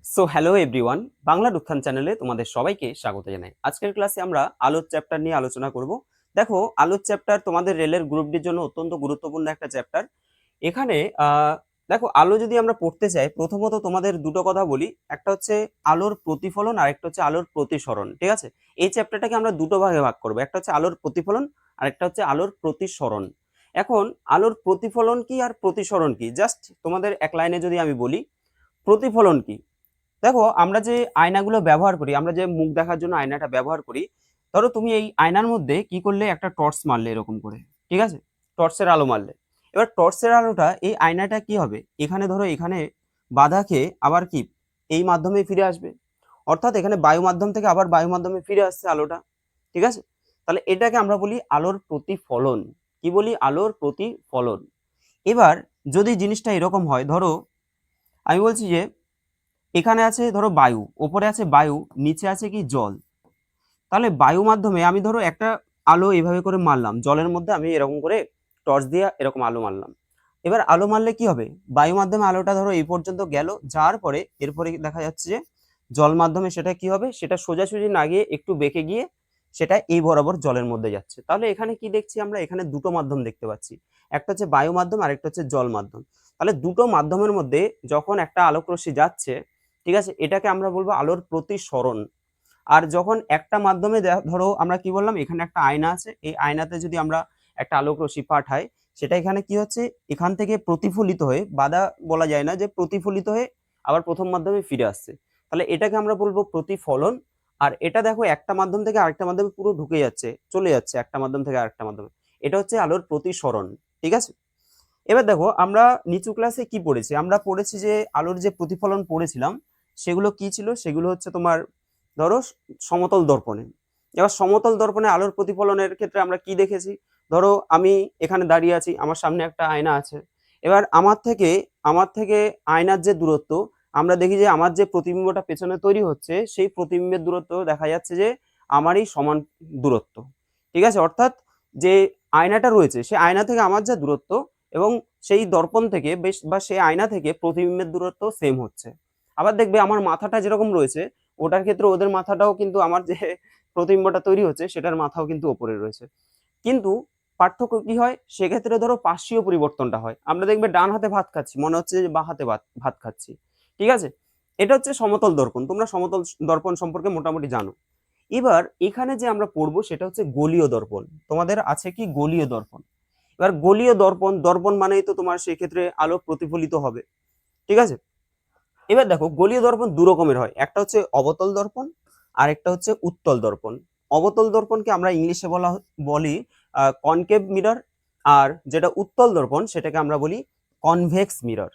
So hello everyone, বাংলার উত্থান চ্যানেলে তোমাদের সবাইকে স্বাগত জানাই। আজকের ক্লাসে আমরা আলোর চ্যাপ্টার নিয়ে আলোচনা করব। দেখো, আলোর চ্যাপ্টার তোমাদের রেলের গ্রুপ ডির জন্য অত্যন্ত গুরুত্বপূর্ণ একটা চ্যাপ্টার। এখানে দেখো, আলো যদি আমরা পড়তে চাই, প্রথমত তোমাদের দুটো কথা বলি। একটা হচ্ছে আলোর প্রতিফলন আর একটা হচ্ছে আলোর প্রতিসরণ। ঠিক আছে, এই চ্যাপ্টারটাকে আমরা দুটো ভাগে ভাগ করবো। একটা হচ্ছে আলোর প্রতিফলন আর একটা হচ্ছে আলোর প্রতিসরণ। এখন আলোর প্রতিফলন কি আর প্রতিসরণ কি, জাস্ট তোমাদের এক লাইনে যদি আমি বলি, প্রতিফলন কি। দেখো, আমরা যে আয়নাগুলো ব্যবহার করি, আমরা যে মুখ দেখার জন্য আয়নাটা ব্যবহার করি, ধরো তুমি এই আয়নার মধ্যে কি করলে, একটা টর্চ মারলে এরকম করে, ঠিক আছে, টর্চের আলো মারলে। এবার টর্চের আলোটা এই আয়নাটা কি হবে, এখানে ধরো এখানে বাধা খেয়ে আবার কি এই মাধ্যমে ফিরে আসবে, অর্থাৎ এখানে বায়ু মাধ্যম থেকে আবার বায়ু মাধ্যমে ফিরে আসছে আলোটা। ঠিক আছে, তাহলে এটাকে আমরা বলি আলোর প্রতিফলন। কি বলি? আলোর প্রতিফলন। এবার যদি জিনিসটা এরকম হয়, ধরো আমি বলছি যে এখানে আছে ধরো বায়ু, ওপরে আছে বায়ু, নিচে আছে কি জল। তাহলে বায়ু মাধ্যমে আমি ধরো একটা আলো এইভাবে করে মারলাম জলের মধ্যে, আমি এরকম করে টর্চ দিয়ে এরকম আলো মারলাম। এবার আলো মারলে কি হবে, বায়ু মাধ্যমে আলোটা ধরো এই পর্যন্ত গেল, যাওয়ার পরে এরপরে দেখা যাচ্ছে যে জল মাধ্যমে সেটা কি হবে, সেটা সোজাসুজি না গিয়ে একটু বেঁকে গিয়ে সেটা এই বরাবর জলের মধ্যে যাচ্ছে। তাহলে এখানে কি দেখছি আমরা, এখানে দুটো মাধ্যম দেখতে পাচ্ছি, একটা হচ্ছে বায়ু মাধ্যম আর একটা হচ্ছে জল মাধ্যম। তাহলে দুটো মাধ্যমের মধ্যে যখন একটা আলোক রশ্মি যাচ্ছে, ঠিক আছে, এটাকে আমরা বলবো আলোর প্রতিসরণ। আর যখন একটা মাধ্যমে ধরো আমরা কি বললাম, এখানে একটা আয়না আছে, এই আয়নাতে যদি আমরা একটা আলোক রশ্মি পাঠাই, সেটা এখানে কি হচ্ছে, এখান থেকে প্রতিফলিত হয়ে, বাধা বলা যায় না, যে প্রতিফলিত হয়ে আবার প্রথম মাধ্যমে ফিরে আসছে। তাহলে এটাকে আমরা বলবো প্রতিফলন। আর এটা দেখো, একটা মাধ্যম থেকে আরেকটা মাধ্যমে পুরো ঢুকে যাচ্ছে, চলে যাচ্ছে একটা মাধ্যম থেকে আরেকটা মাধ্যমে, এটা হচ্ছে আলোর প্রতিসরণ। ঠিক আছে, এবার দেখো আমরা নিচু ক্লাসে কি পড়েছি, আমরা পড়েছি যে আলোর যে প্রতিফলন পড়েছিলাম, সেগুলো কি ছিল, সেগুলো হচ্ছে তোমার ধরো সমতল দর্পণে। এবার সমতল দর্পণে আলোর প্রতিফলনের ক্ষেত্রে আমরা কি দেখেছি, ধরো আমি এখানে দাঁড়িয়ে আছি, আমার সামনে একটা আয়না আছে। এবার আমার থেকে আয়নার যে দূরত্ব, আমরা দেখি যে আমার যে প্রতিবিম্বটা পেছনে তৈরি হচ্ছে, সেই প্রতিবিম্বের দূরত্ব দেখা যাচ্ছে যে আমারই সমান দূরত্ব। ঠিক আছে, অর্থাৎ যে আয়নাটা রয়েছে, সেই আয়না থেকে আমার যা দূরত্ব, এবং সেই দর্পণ থেকে বেশ বা সেই আয়না থেকে প্রতিবিম্বের দূরত্ব সেম হচ্ছে। আবার দেখবে আমার মাথাটা যেরকম রয়েছে, ওটার ক্ষেত্রে ওদের মাথাটাও কিন্তু আমার যে প্রতিবিম্বটা তৈরি হচ্ছে সেটার মাথাও কিন্তু ওপরে রয়েছে। কিন্তু পার্থক্য কি হয়, সেক্ষেত্রে ধরো পার্শ্বীয় পরিবর্তনটা হয়। আমরা দেখবে ডান হাতে ভাত খাচ্ছি, মনে হচ্ছে যে বাঁ হাতে ভাত খাচ্ছি। ঠিক আছে, এটা হচ্ছে সমতল দর্পণ। তোমরা সমতল দর্পণ সম্পর্কে মোটামুটি জানো। এবার এখানে যে আমরা পড়বো সেটা হচ্ছে গোলীয় দর্পণ। তোমাদের আছে কি গোলীয় দর্পণ। এবার গোলীয় দর্পণ, দর্পণ মানেই তো তোমার সেই ক্ষেত্রে আলো প্রতিফলিত হবে। ঠিক আছে, এবার দেখো গোলীয় দর্পণ দু রকমের হয়, একটা হচ্ছে অবতল দর্পণ আর একটা হচ্ছে উত্তল দর্পণ। অবতল দর্পণকে আমরা ইংলিশে বলি কনকেভ মিরর, আর যেটা উত্তল দর্পণ সেটাকে আমরা বলি কনভেক্স মিরর।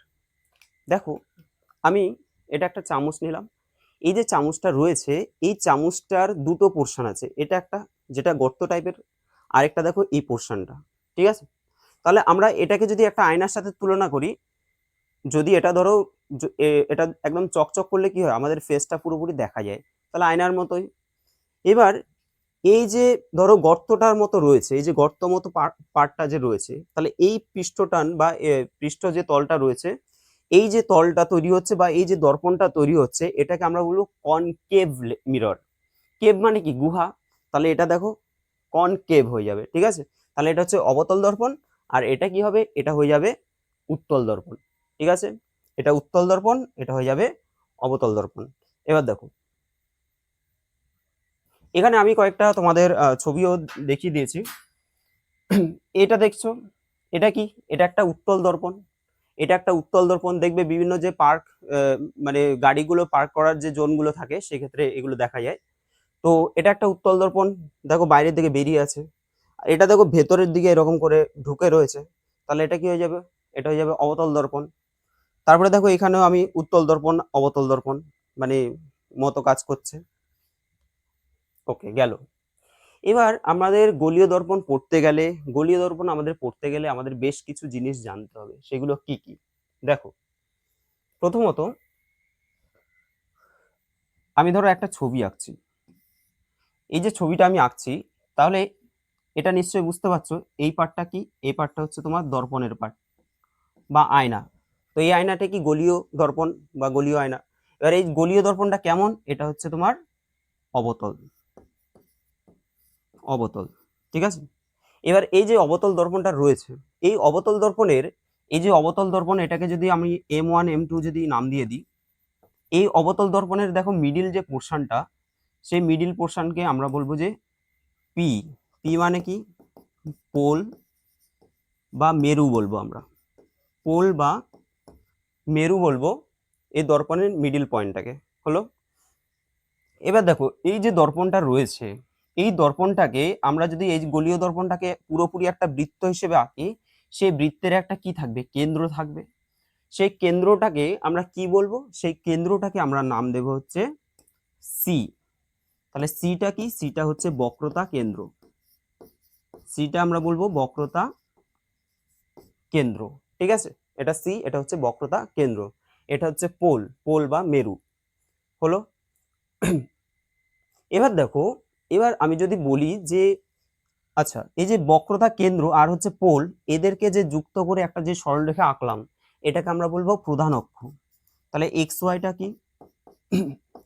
দেখো, আমি এটা একটা চামচ নিলাম, এই যে চামচটা রয়েছে, এই চামচটার দুটো পোর্শন আছে, এটা একটা যেটা গর্ত টাইপের, আরেকটা দেখো এই পোর্শনটা। ঠিক আছে, তাহলে আমরা এটাকে যদি একটা আয়নার সাথে তুলনা করি, যদি এটা ধরো এটা একদম চকচক করলে কি হয়, আমাদের ফেসটা পুরোপুরি দেখা যায়, তাহলে আয়নার মতোই। এবার এই যে ধরো গর্তটার মতো রয়েছে, এই যে গর্ত মতো পার্টটা যে রয়েছে, তাহলে এই পৃষ্ঠটান বা পৃষ্ঠ যে তলটা রয়েছে, এই যে তলটা তৈরি হচ্ছে বা এই যে দর্পণটা তৈরি হচ্ছে, এটাকে আমরা বলবো কনকেভ মিরর। কেভ মানে কি, গুহা, তাহলে এটা দেখো কনকেভ হয়ে যাবে। ঠিক আছে, তাহলে এটা হচ্ছে অবতল দর্পণ, আর এটা কি হবে, এটা হয়ে যাবে উত্তল দর্পণ। ঠিক আছে, এটা উত্তল দর্পণ, এটা হয়ে যাবে অবতল দর্পণ। এবার দেখো, এখানে আমি কয়েকটা তোমাদের ছবিও দেখিয়ে দিয়েছি। এটা দেখছো, এটা কি, এটা একটা উত্তল দর্পণ। এটা একটা উত্তল দর্পণ, দেখবে বিভিন্ন যে পার্ক, মানে গাড়িগুলো পার্ক করার যে জোনগুলো থাকে সেক্ষেত্রে এগুলো দেখা যায়। তো এটা একটা উত্তল দর্পণ, দেখো বাইরের দিকে বেরিয়ে আছে। এটা দেখো ভেতরের দিকে এরকম করে ঢুকে রয়েছে, তাহলে এটা কি হয়ে যাবে, এটা হয়ে যাবে অবতল দর্পণ। তারপরে দেখো এখানেও আমি উত্তল দর্পণ অবতল দর্পণ মানে মতো কাজ করছে। ওকে, গেল। এবার আমাদের গোলীয় দর্পণ পড়তে গেলে, গোলীয় দর্পণ আমাদের পড়তে গেলে আমাদের বেশ কিছু জিনিস জানতে হবে। সেগুলো কি কি, দেখো, প্রথমত আমি ধরো একটা ছবি আঁকছি, এই যে ছবিটা আমি আঁকছি, তাহলে এটা নিশ্চয়ই বুঝতে পারছো এই পার্টটা কি, এই পার্টটা হচ্ছে তোমার দর্পণের পার্ট বা আয়না। তো এই আয়নাটা কি গোলীয় দর্পণ বা গোলীয় আয়না। এবার এই গোলীয় দর্পণটা কেমন, এটা হচ্ছে তোমার অবতল, অবতল, ঠিক আছে। এবার এই যে অবতল দর্পণটা রয়েছে, এই অবতল দর্পণের এই যে অবতল দর্পণ, এটাকে যদি আমি M1 M2 যদি নাম দিয়ে দিই, এই অবতল দর্পণের দেখো মিডিল যে পোর্শনটা, সেই মিডিল পোর্শনকে আমরা বলবো যে পি। পি মানে কি, পোল বা মেরু বলবো আমরা, পোল বা মেরু বলবো এই দর্পণের মিডিল পয়েন্টটাকে, হলো। এবার দেখো এই যে দর্পণটা রয়েছে, এই দর্পণটাকে আমরা যদি এই গোলীয় দর্পণটাকে পুরোপুরি একটা বৃত্ত হিসেবে আঁকি, সেই বৃত্তের একটা কি থাকবে, কেন্দ্র থাকবে। সেই কেন্দ্রটাকে আমরা কি বলবো, সেই কেন্দ্রটাকে আমরা নাম দেব হচ্ছে সি। তাহলে সিটা কি, সিটা হচ্ছে বক্রতা কেন্দ্র, সিটা আমরা বলবো বক্রতা কেন্দ্র, ঠিক আছে। এটা সি, এটা হচ্ছে বক্রতা কেন্দ্র, এটা হচ্ছে পোল, পোল বা মেরু, হলো। এবার দেখো, এবার আমি যদি বলি যে আচ্ছা, এই যে বক্রতা কেন্দ্র আর হচ্ছে পোল, এদেরকে যে যুক্ত করে একটা যে সরলরেখা আঁকলাম, এটাকে আমরা বলবো প্রধান অক্ষ। তাহলে এক্স ওয়াইটা কি,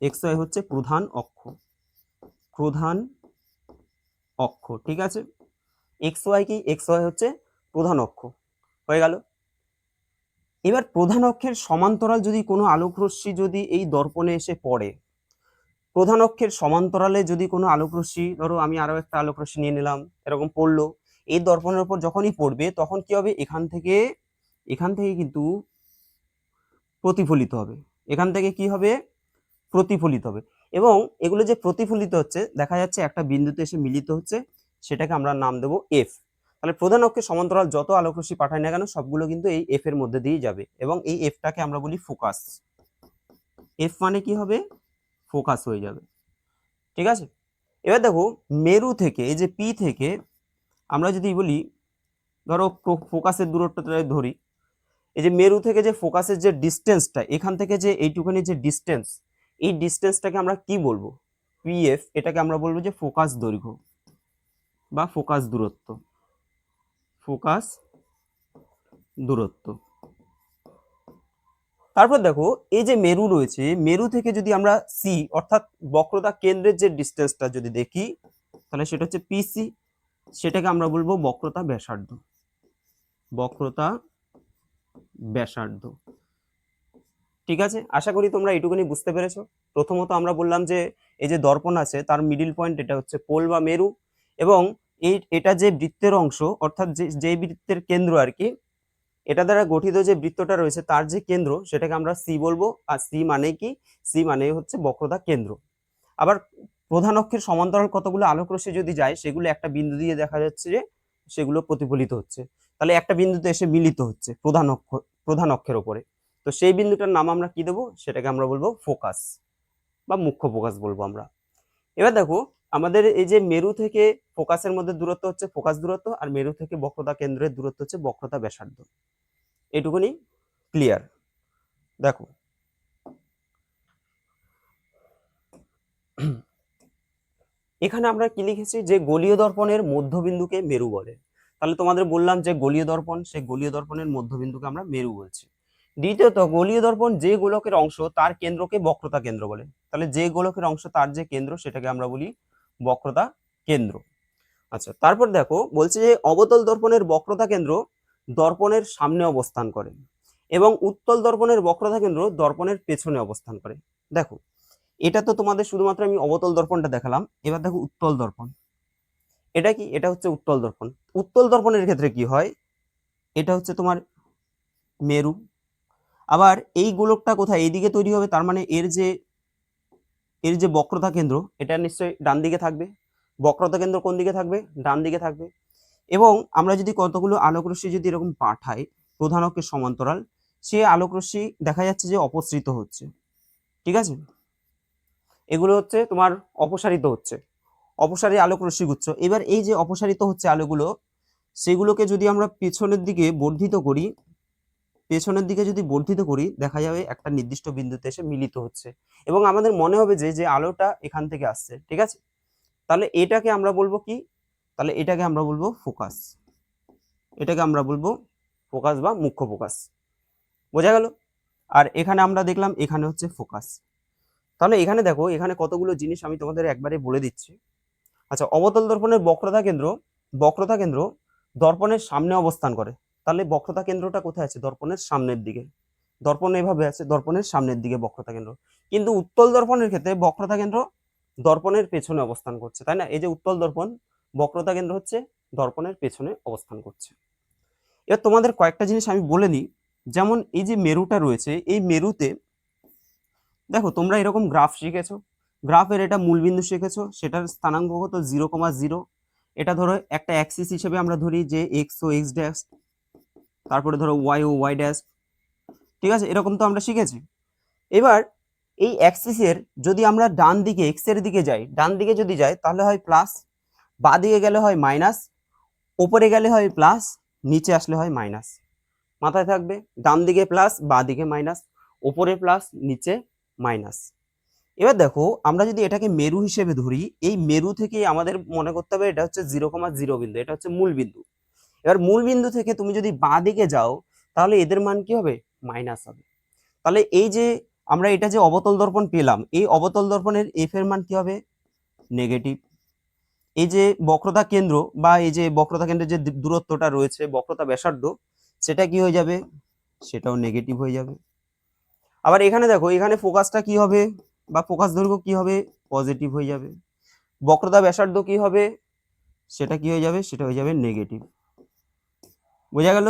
এক্স ওয়াই হচ্ছে প্রধান অক্ষ, প্রধান অক্ষ, ঠিক আছে। এক্স ওয়াই কি, এক্স ওয়াই হচ্ছে প্রধান অক্ষ, হয়ে গেল। এবার প্রধান অক্ষের সমান্তরাল যদি কোনো আলোক রশ্মি যদি এই দর্পণে এসে পড়ে, প্রধান অক্ষের সমান্তরালে যদি কোনো আলোক রশ্মি, ধরো আমি আরো একটা আলোক রশ্মি নিয়ে নিলাম, এরকম পড়লো, এই দর্পণের উপর যখনই পড়বে তখন কি হবে, এখান থেকে কিন্তু প্রতিফলিত হবে, এখান থেকে কি হবে, প্রতিফলিত হবে। এবং এগুলো যে প্রতিফলিত হচ্ছে দেখা যাচ্ছে একটা বিন্দুতে এসে মিলিত হচ্ছে, সেটাকে আমরা নাম দেবো এফ। তাহলে প্রধান অক্ষের সমান্তরাল যত আলোক রশ্মি পাঠায় না কেন, সবগুলো কিন্তু এই এফ এর মধ্যে দিয়েই যাবে, এবং এই এফটাকে আমরা বলি ফোকাস। এফ মানে কি হবে, ফোকাস হয়ে যাবে, ঠিক আছে। এবার দেখো মেরু থেকে, এই যে পি থেকে আমরা যদি বলি, ধরো ফোকাসের দূরত্বটা ধরি, এই যে মেরু থেকে যে ফোকাসের যে ডিস্টেন্সটা, এখান থেকে যে এইটুখানি যে ডিস্টেন্স, এই ডিস্টেন্সটাকে আমরা কি বলবো, পিএফ। এটাকে আমরা বলবো যে ফোকাস দৈর্ঘ্য বা ফোকাস দূরত্ব, ফোকাস দূরত্ব। তারপর দেখো এই যে মেরু রয়েছে, মেরু থেকে যদি আমরা সি অর্থাৎ বক্রতা কেন্দ্রের যে ডিস্টেন্সটা যদি দেখি, তাহলে সেটা হচ্ছে পিসি, সেটাকে আমরা বলবো বক্রতা ব্যাসার্ধ, বক্রতা ব্যাসার্ধ, ঠিক আছে। আশা করি তোমরা এইটুকুনি বুঝতে পেরেছো। প্রথমত আমরা বললাম যে এই যে দর্পণ আছে তার মিডিল পয়েন্ট এটা হচ্ছে পোল বা মেরু, এবং এটা যে বৃত্তের অংশ অর্থাৎ যে বৃত্তের কেন্দ্র আর কি, এটা দ্বারা গঠিত যে বৃত্তটা রয়েছে তার যে কেন্দ্র, সেটাকে আমরা সি বলবো। আর সি মানে কি, সি মানে হচ্ছে বক্রতা কেন্দ্র। আবার প্রধান অক্ষের সমান্তরাল কতগুলো আলোক রশ্মি যদি যায়, সেগুলো একটা বিন্দু দিয়ে দেখা যাচ্ছে যে সেগুলো প্রতিফলিত হচ্ছে, তাহলে একটা বিন্দুতে এসে মিলিত হচ্ছে প্রধান অক্ষের ওপরে। তো সেই বিন্দুটার নাম আমরা কি দেবো, সেটাকে আমরা বলবো ফোকাস বা মুখ্য ফোকাস বলবো আমরা। এবার দেখো আমাদের এই যে মেরু থেকে ফোকাসের মধ্যে দূরত্ব হচ্ছে ফোকাস দূরত্ব, আর মেরু থেকে বক্রতা কেন্দ্রের দূরত্ব হচ্ছে বক্রতা ব্যাসার্ধ। এটুকুনি ক্লিয়ার। দেখো এখানে আমরা কি লিখেছি, যে গোলীয় দর্পণের মধ্যবিন্দুকে মেরু বলে। তাহলে তোমাদের বললাম যে গোলীয় দর্পণ, সেই গোলীয় দর্পণের মধ্যবিন্দুকে আমরা মেরু বলছি। দ্বিতীয়ত, গোলীয় দর্পণ যে গোলকের অংশ তার কেন্দ্রকে বক্রতা কেন্দ্র বলে। তাহলে যে গোলকের অংশ তার যে কেন্দ্র, সেটাকে আমরা বলি বক্রতা কেন্দ্র। আচ্ছা, তারপর দেখো বলছে যে অবতল দর্পণের বক্রতা কেন্দ্র দর্পণের সামনে অবস্থান করে, এবং উত্তল দর্পণের বক্রতা কেন্দ্র দর্পণের পেছনে অবস্থান করে। দেখো এটা তো তোমাদের শুধুমাত্র আমি অবতল দর্পণটা দেখালাম, এবার দেখো উত্তল দর্পণ। এটা কি, এটা হচ্ছে উত্তল দর্পণ। উত্তল দর্পণের ক্ষেত্রে কি হয়, এটা হচ্ছে তোমার মেরু, আবার এই গোলকটা কোথায়, এইদিকে তৈরি হবে, তার মানে এর যে বক্রতা কেন্দ্র, এটা নিশ্চয়ই ডান দিকে থাকবে। বক্রতা কেন্দ্র কোন দিকে থাকবে, ডান দিকে থাকবে। এবং আমরা যদি কতগুলো আলোক রশ্মি যদি এরকম পাঠাই প্রধান অক্ষের সমান্তরাল, সে আলোক রশ্মি দেখা যাচ্ছে যে অপসৃত হচ্ছে, ঠিক আছে। এগুলো হচ্ছে তোমার অপসারিত হচ্ছে, অপসারী আলোক রশ্মিগুচ্ছ। এবার এই যে অপসারিত হচ্ছে আলোগুলো, সেগুলোকে যদি আমরা পেছনের দিকে বর্ধিত করি, পেছনের দিকে যদি বর্ধিত করি, দেখা যাবে একটা নির্দিষ্ট বিন্দুতে এসে মিলিত হচ্ছে, এবং আমাদের মনে হবে যে যে আলোটা এখান থেকে আসছে, ঠিক আছে। তাহলে এটাকে আমরা বলবো কি, তাহলে এটাকে আমরা বলবো ফোকাস, এটাকে আমরা বলবো ফোকাস বা মুখ্য ফোকাস। বোঝা গেল। আর এখানে আমরা দেখলাম এখানে হচ্ছে ফোকাস। তাহলে এখানে দেখো, এখানে কতগুলো জিনিস আমি তোমাদের একবারে বলে দিচ্ছি। আচ্ছা, অবতল দর্পণের বক্রতা কেন্দ্র দর্পণের সামনে অবস্থান করে। তাহলে বক্রতা কেন্দ্রটা কোথায় আছে? দর্পণের সামনের দিকে। দর্পণ এভাবে আছে, দর্পণের সামনের দিকে বক্রতা কেন্দ্র। কিন্তু উত্তল দর্পণের ক্ষেত্রে বক্রতা কেন্দ্র দর্পণের পেছনে অবস্থান করছে, তাই না? এই যে উত্তল দর্পণ, বক্রতা কেন্দ্র হচ্ছে দর্পণের পেছনে অবস্থান করছে। এবার তোমাদের কয়েকটা জিনিস আমি বলে নিই। যেমন এই যে মেরুটা রয়েছে, এই মেরুতে দেখো তোমরা এরকম গ্রাফ শিখেছো, গ্রাফের এটা মূলবিন্দু শিখেছো, সেটার স্থানাঙ্ক কত? 0,0। এটা ধরো একটা অ্যাক্সিস হিসেবে আমরা ধরি যে এক্স ও এক্স ড্যাশ, তারপরে ধরো ওয়াই ও ওয়াই ড্যাশ, ঠিক আছে? এরকম তো আমরা শিখেছি। এবার এই অ্যাক্সিসের যদি আমরা ডান দিকে এক্স এর দিকে যাই, ডান দিকে যদি যাই তাহলে হয় প্লাস, বাঁ দিকে গেলে হয় মাইনাস, ওপরে গেলে হয় প্লাস, নিচে আসলে হয় মাইনাস। মাথায় থাকবে, ডান দিকে প্লাস, বাঁ দিকে মাইনাস, ওপরে প্লাস, নিচে মাইনাস। এবার দেখো, আমরা যদি এটাকে মেরু হিসেবে ধরি, এই মেরু থেকে আমাদের মনে করতে হবে এটা হচ্ছে 0,0 বিন্দু, এটা হচ্ছে মূল বিন্দু। এবার মূল বিন্দু থেকে তুমি যদি বাঁ দিকে যাও তাহলে এদের মান কি হবে? মাইনাস হবে। তাহলে এই যে আমরা এটা যে অবতল দর্পণ পেলাম, এই অবতল দর্পণের এফ এর মান কি হবে? নেগেটিভ। এই যে বক্রতা কেন্দ্র বা এই যে বক্রতা কেন্দ্রের যে দূরত্বটা রয়েছে, বক্রতা ব্যাসার্ধ, সেটা কি হয়ে যাবে? সেটাও নেগেটিভ হয়ে যাবে। আবার এখানে দেখো, এখানে ফোকাসটা কি হবে বা ফোকাস দৈর্ঘ্য কি হবে? পজিটিভ হয়ে যাবে। বক্রতা ব্যাসার্ধ কি হবে? সেটা কি হয়ে যাবে? সেটা হয়ে যাবে নেগেটিভ। বোঝা গেল?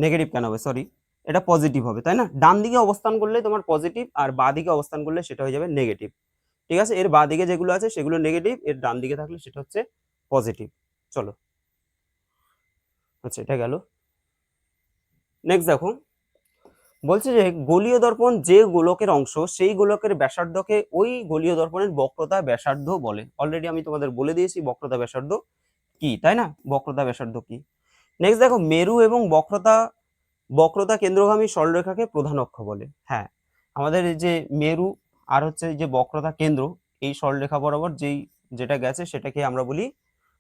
নেগেটিভ কেন হবে? সরি, এটা পজিটিভ হবে, তাই না? ডান দিকে অবস্থান করলে তোমার পজিটিভ, আর বাঁ দিকে অবস্থান করলে সেটা হয়ে যাবে নেগেটিভ। ঠিক আছে, এর বাঁ দিকে যেগুলো আছে সেগুলো নেগেটিভ, এর ডান দিকে থাকলে সেটা হচ্ছে পজিটিভ। চলো, আচ্ছা এটা গেল। নেক্সট দেখো, বলছে যে গোলীয় দর্পণ যে গোলকের অংশ, সেই গোলকের ব্যাসার্ধকে ওই গোলীয় দর্পণের বক্রতা ব্যাসার্ধ বলে। অলরেডি আমি তোমাদের বলে দিয়েছি বক্রতা ব্যাসার্ধ কি, তাই না? বক্রতা ব্যাসার্ধ কি। নেক্সট দেখো, মেরু এবং বক্রতা কেন্দ্রগামী সরলরেখাকে প্রধান অক্ষ বলে। হ্যাঁ, আমাদের এই যে মেরু আর হচ্ছে যে বক্রতা কেন্দ্র, এই সরলরেখা বরাবর যেটা গেছে সেটাকে আমরা বলি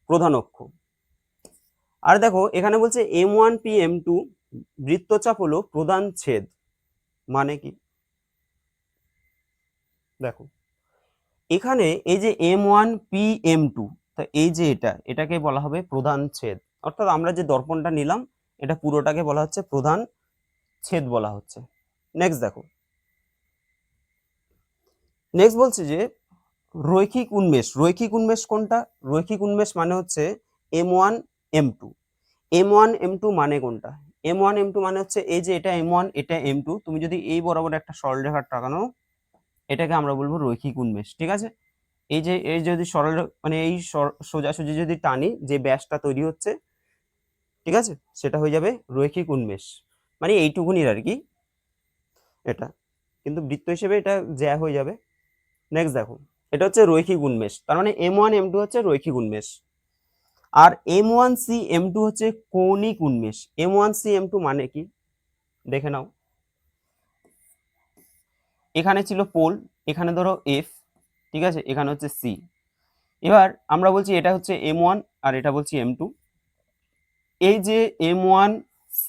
প্রধান অক্ষ। আর দেখো, এখানে বলছে M1 P M2 বৃত্তচাপ হলো প্রধান ছেদ। মানে কি? দেখো, এখানে এই যে M1 P M2, তা এই যে এটাকে বলা হবে প্রধান ছেদ। অর্থাৎ আমরা যে দর্পণটা নিলাম, এটা পুরোটাকে বলা হচ্ছে প্রধান ছেদ বলা হচ্ছে। নেক্সট দেখো, নেক্সট বলছে যে রৈখিক উন্মেষ। রৈখিক উন্মেষ কোনটা? রৈখিক উন্মেষ মানে হচ্ছে M1 M2। M1 M2 মানে কোনটা? M1 M2 মানে হচ্ছে এই যে এটা M1, এটা M2, তুমি যদি এই বরাবর একটা সরলরেখা টাকানো, এটাকে আমরা বলবো রৈখিক উন্মেষ। ঠিক আছে, এই যদি সরল মানে এই সোজাসুজি যদি টানি, যে ব্যাসটা তৈরি হচ্ছে, ঠিক আছে, সেটা হয়ে যাবে রৈখিক উন্মেষ। মানে এইটুকুনি আর কি এটা, কিন্তু বৃত্ত হিসেবে এটা জ্যা হয়ে যাবে। নেক্সট দেখো, এটা হচ্ছে রৈখিক উন্মেষ, তার মানে M1 M2 হচ্ছে রৈখিক উন্মেষ। আর M1 C M2 হচ্ছে কৌণিক উন্মেষ। M1 C M2 মানে কি দেখে নাও। এখানে ছিল পোল, এখানে ধরো F, ঠিক আছে, এখানে হচ্ছে C। এবার আমরা বলছি এটা হচ্ছে M1 আর এটা বলছি M2। এই যে M1 C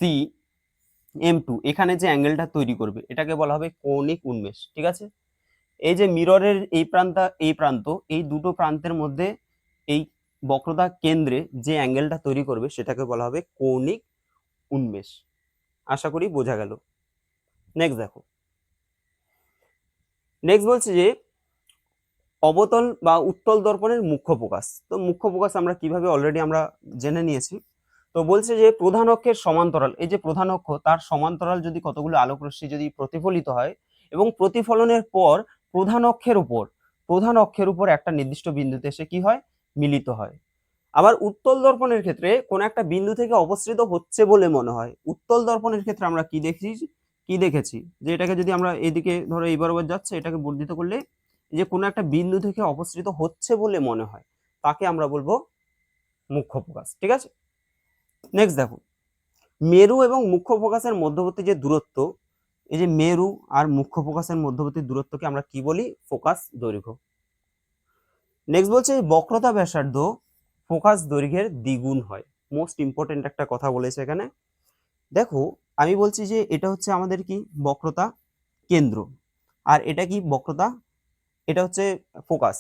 M2 এখানে যে অ্যাঙ্গেলটা তৈরি করবে এটাকে বলা হবে কৌণিক উন্মেষ। ঠিক আছে, এই যে মিররের এই প্রান্ত, এই দুটো প্রান্তের মধ্যে এই বক্রতা কেন্দ্রে যে অ্যাঙ্গেলটা তৈরি করবে সেটাকে বলা হবে কৌণিক উন্মেষ। আশা করি বোঝা গেল। নেক্সট দেখো, নেক্সট বলছে যে অবতল বা উত্তল দর্পণের মুখ্য ফোকাস। তো মুখ্য ফোকাস আমরা কিভাবে অলরেডি আমরা জেনে নিয়েছি। তো বলছে যে প্রধান অক্ষের সমান্তরাল, এই যে প্রধান অক্ষ তার সমান্তরাল যদি কতগুলো আলোক রশ্মি যদি প্রতিফলিত হয় এবং প্রতিফলনের পর প্রধান অক্ষের উপর একটা নির্দিষ্ট বিন্দুতে এসে কি হয়? মিলিত হয়। আবার উত্তল দর্পণের ক্ষেত্রে কোন একটা বিন্দু থেকে অপসৃত হচ্ছে বলে মনে হয়। উত্তল দর্পণের ক্ষেত্রে আমরা কি দেখেছি যে এটাকে যদি আমরা এদিকে ধরো এই বরাবর যাচ্ছে, এটাকে বর্ধিত করলে যে কোনো একটা বিন্দু থেকে অপসৃত হচ্ছে বলে মনে হয়, তাকে আমরা বলবো মুখ্য ফোকাস। ঠিক আছে, নেক্সট দেখো, মেরু এবং মুখ্য ফোকাসের মধ্যবর্তী যে দূরত্ব, এই যে মেরু আর মুখ্য ফোকাসের মধ্যবর্তী দূরত্বকে আমরা কি বলি? ফোকাস দৈর্ঘ্য। নেক্সট বলছে বক্রতা ব্যাসার্ধ ফোকাস দৈর্ঘ্যের দ্বিগুণ হয়। মোস্ট ইম্পর্টেন্ট একটা কথা বলেছে এখানে, দেখো আমি বলছি যে এটা হচ্ছে আমাদের কি বক্রতা কেন্দ্র, আর এটা কি বক্রতা, এটা হচ্ছে ফোকাস।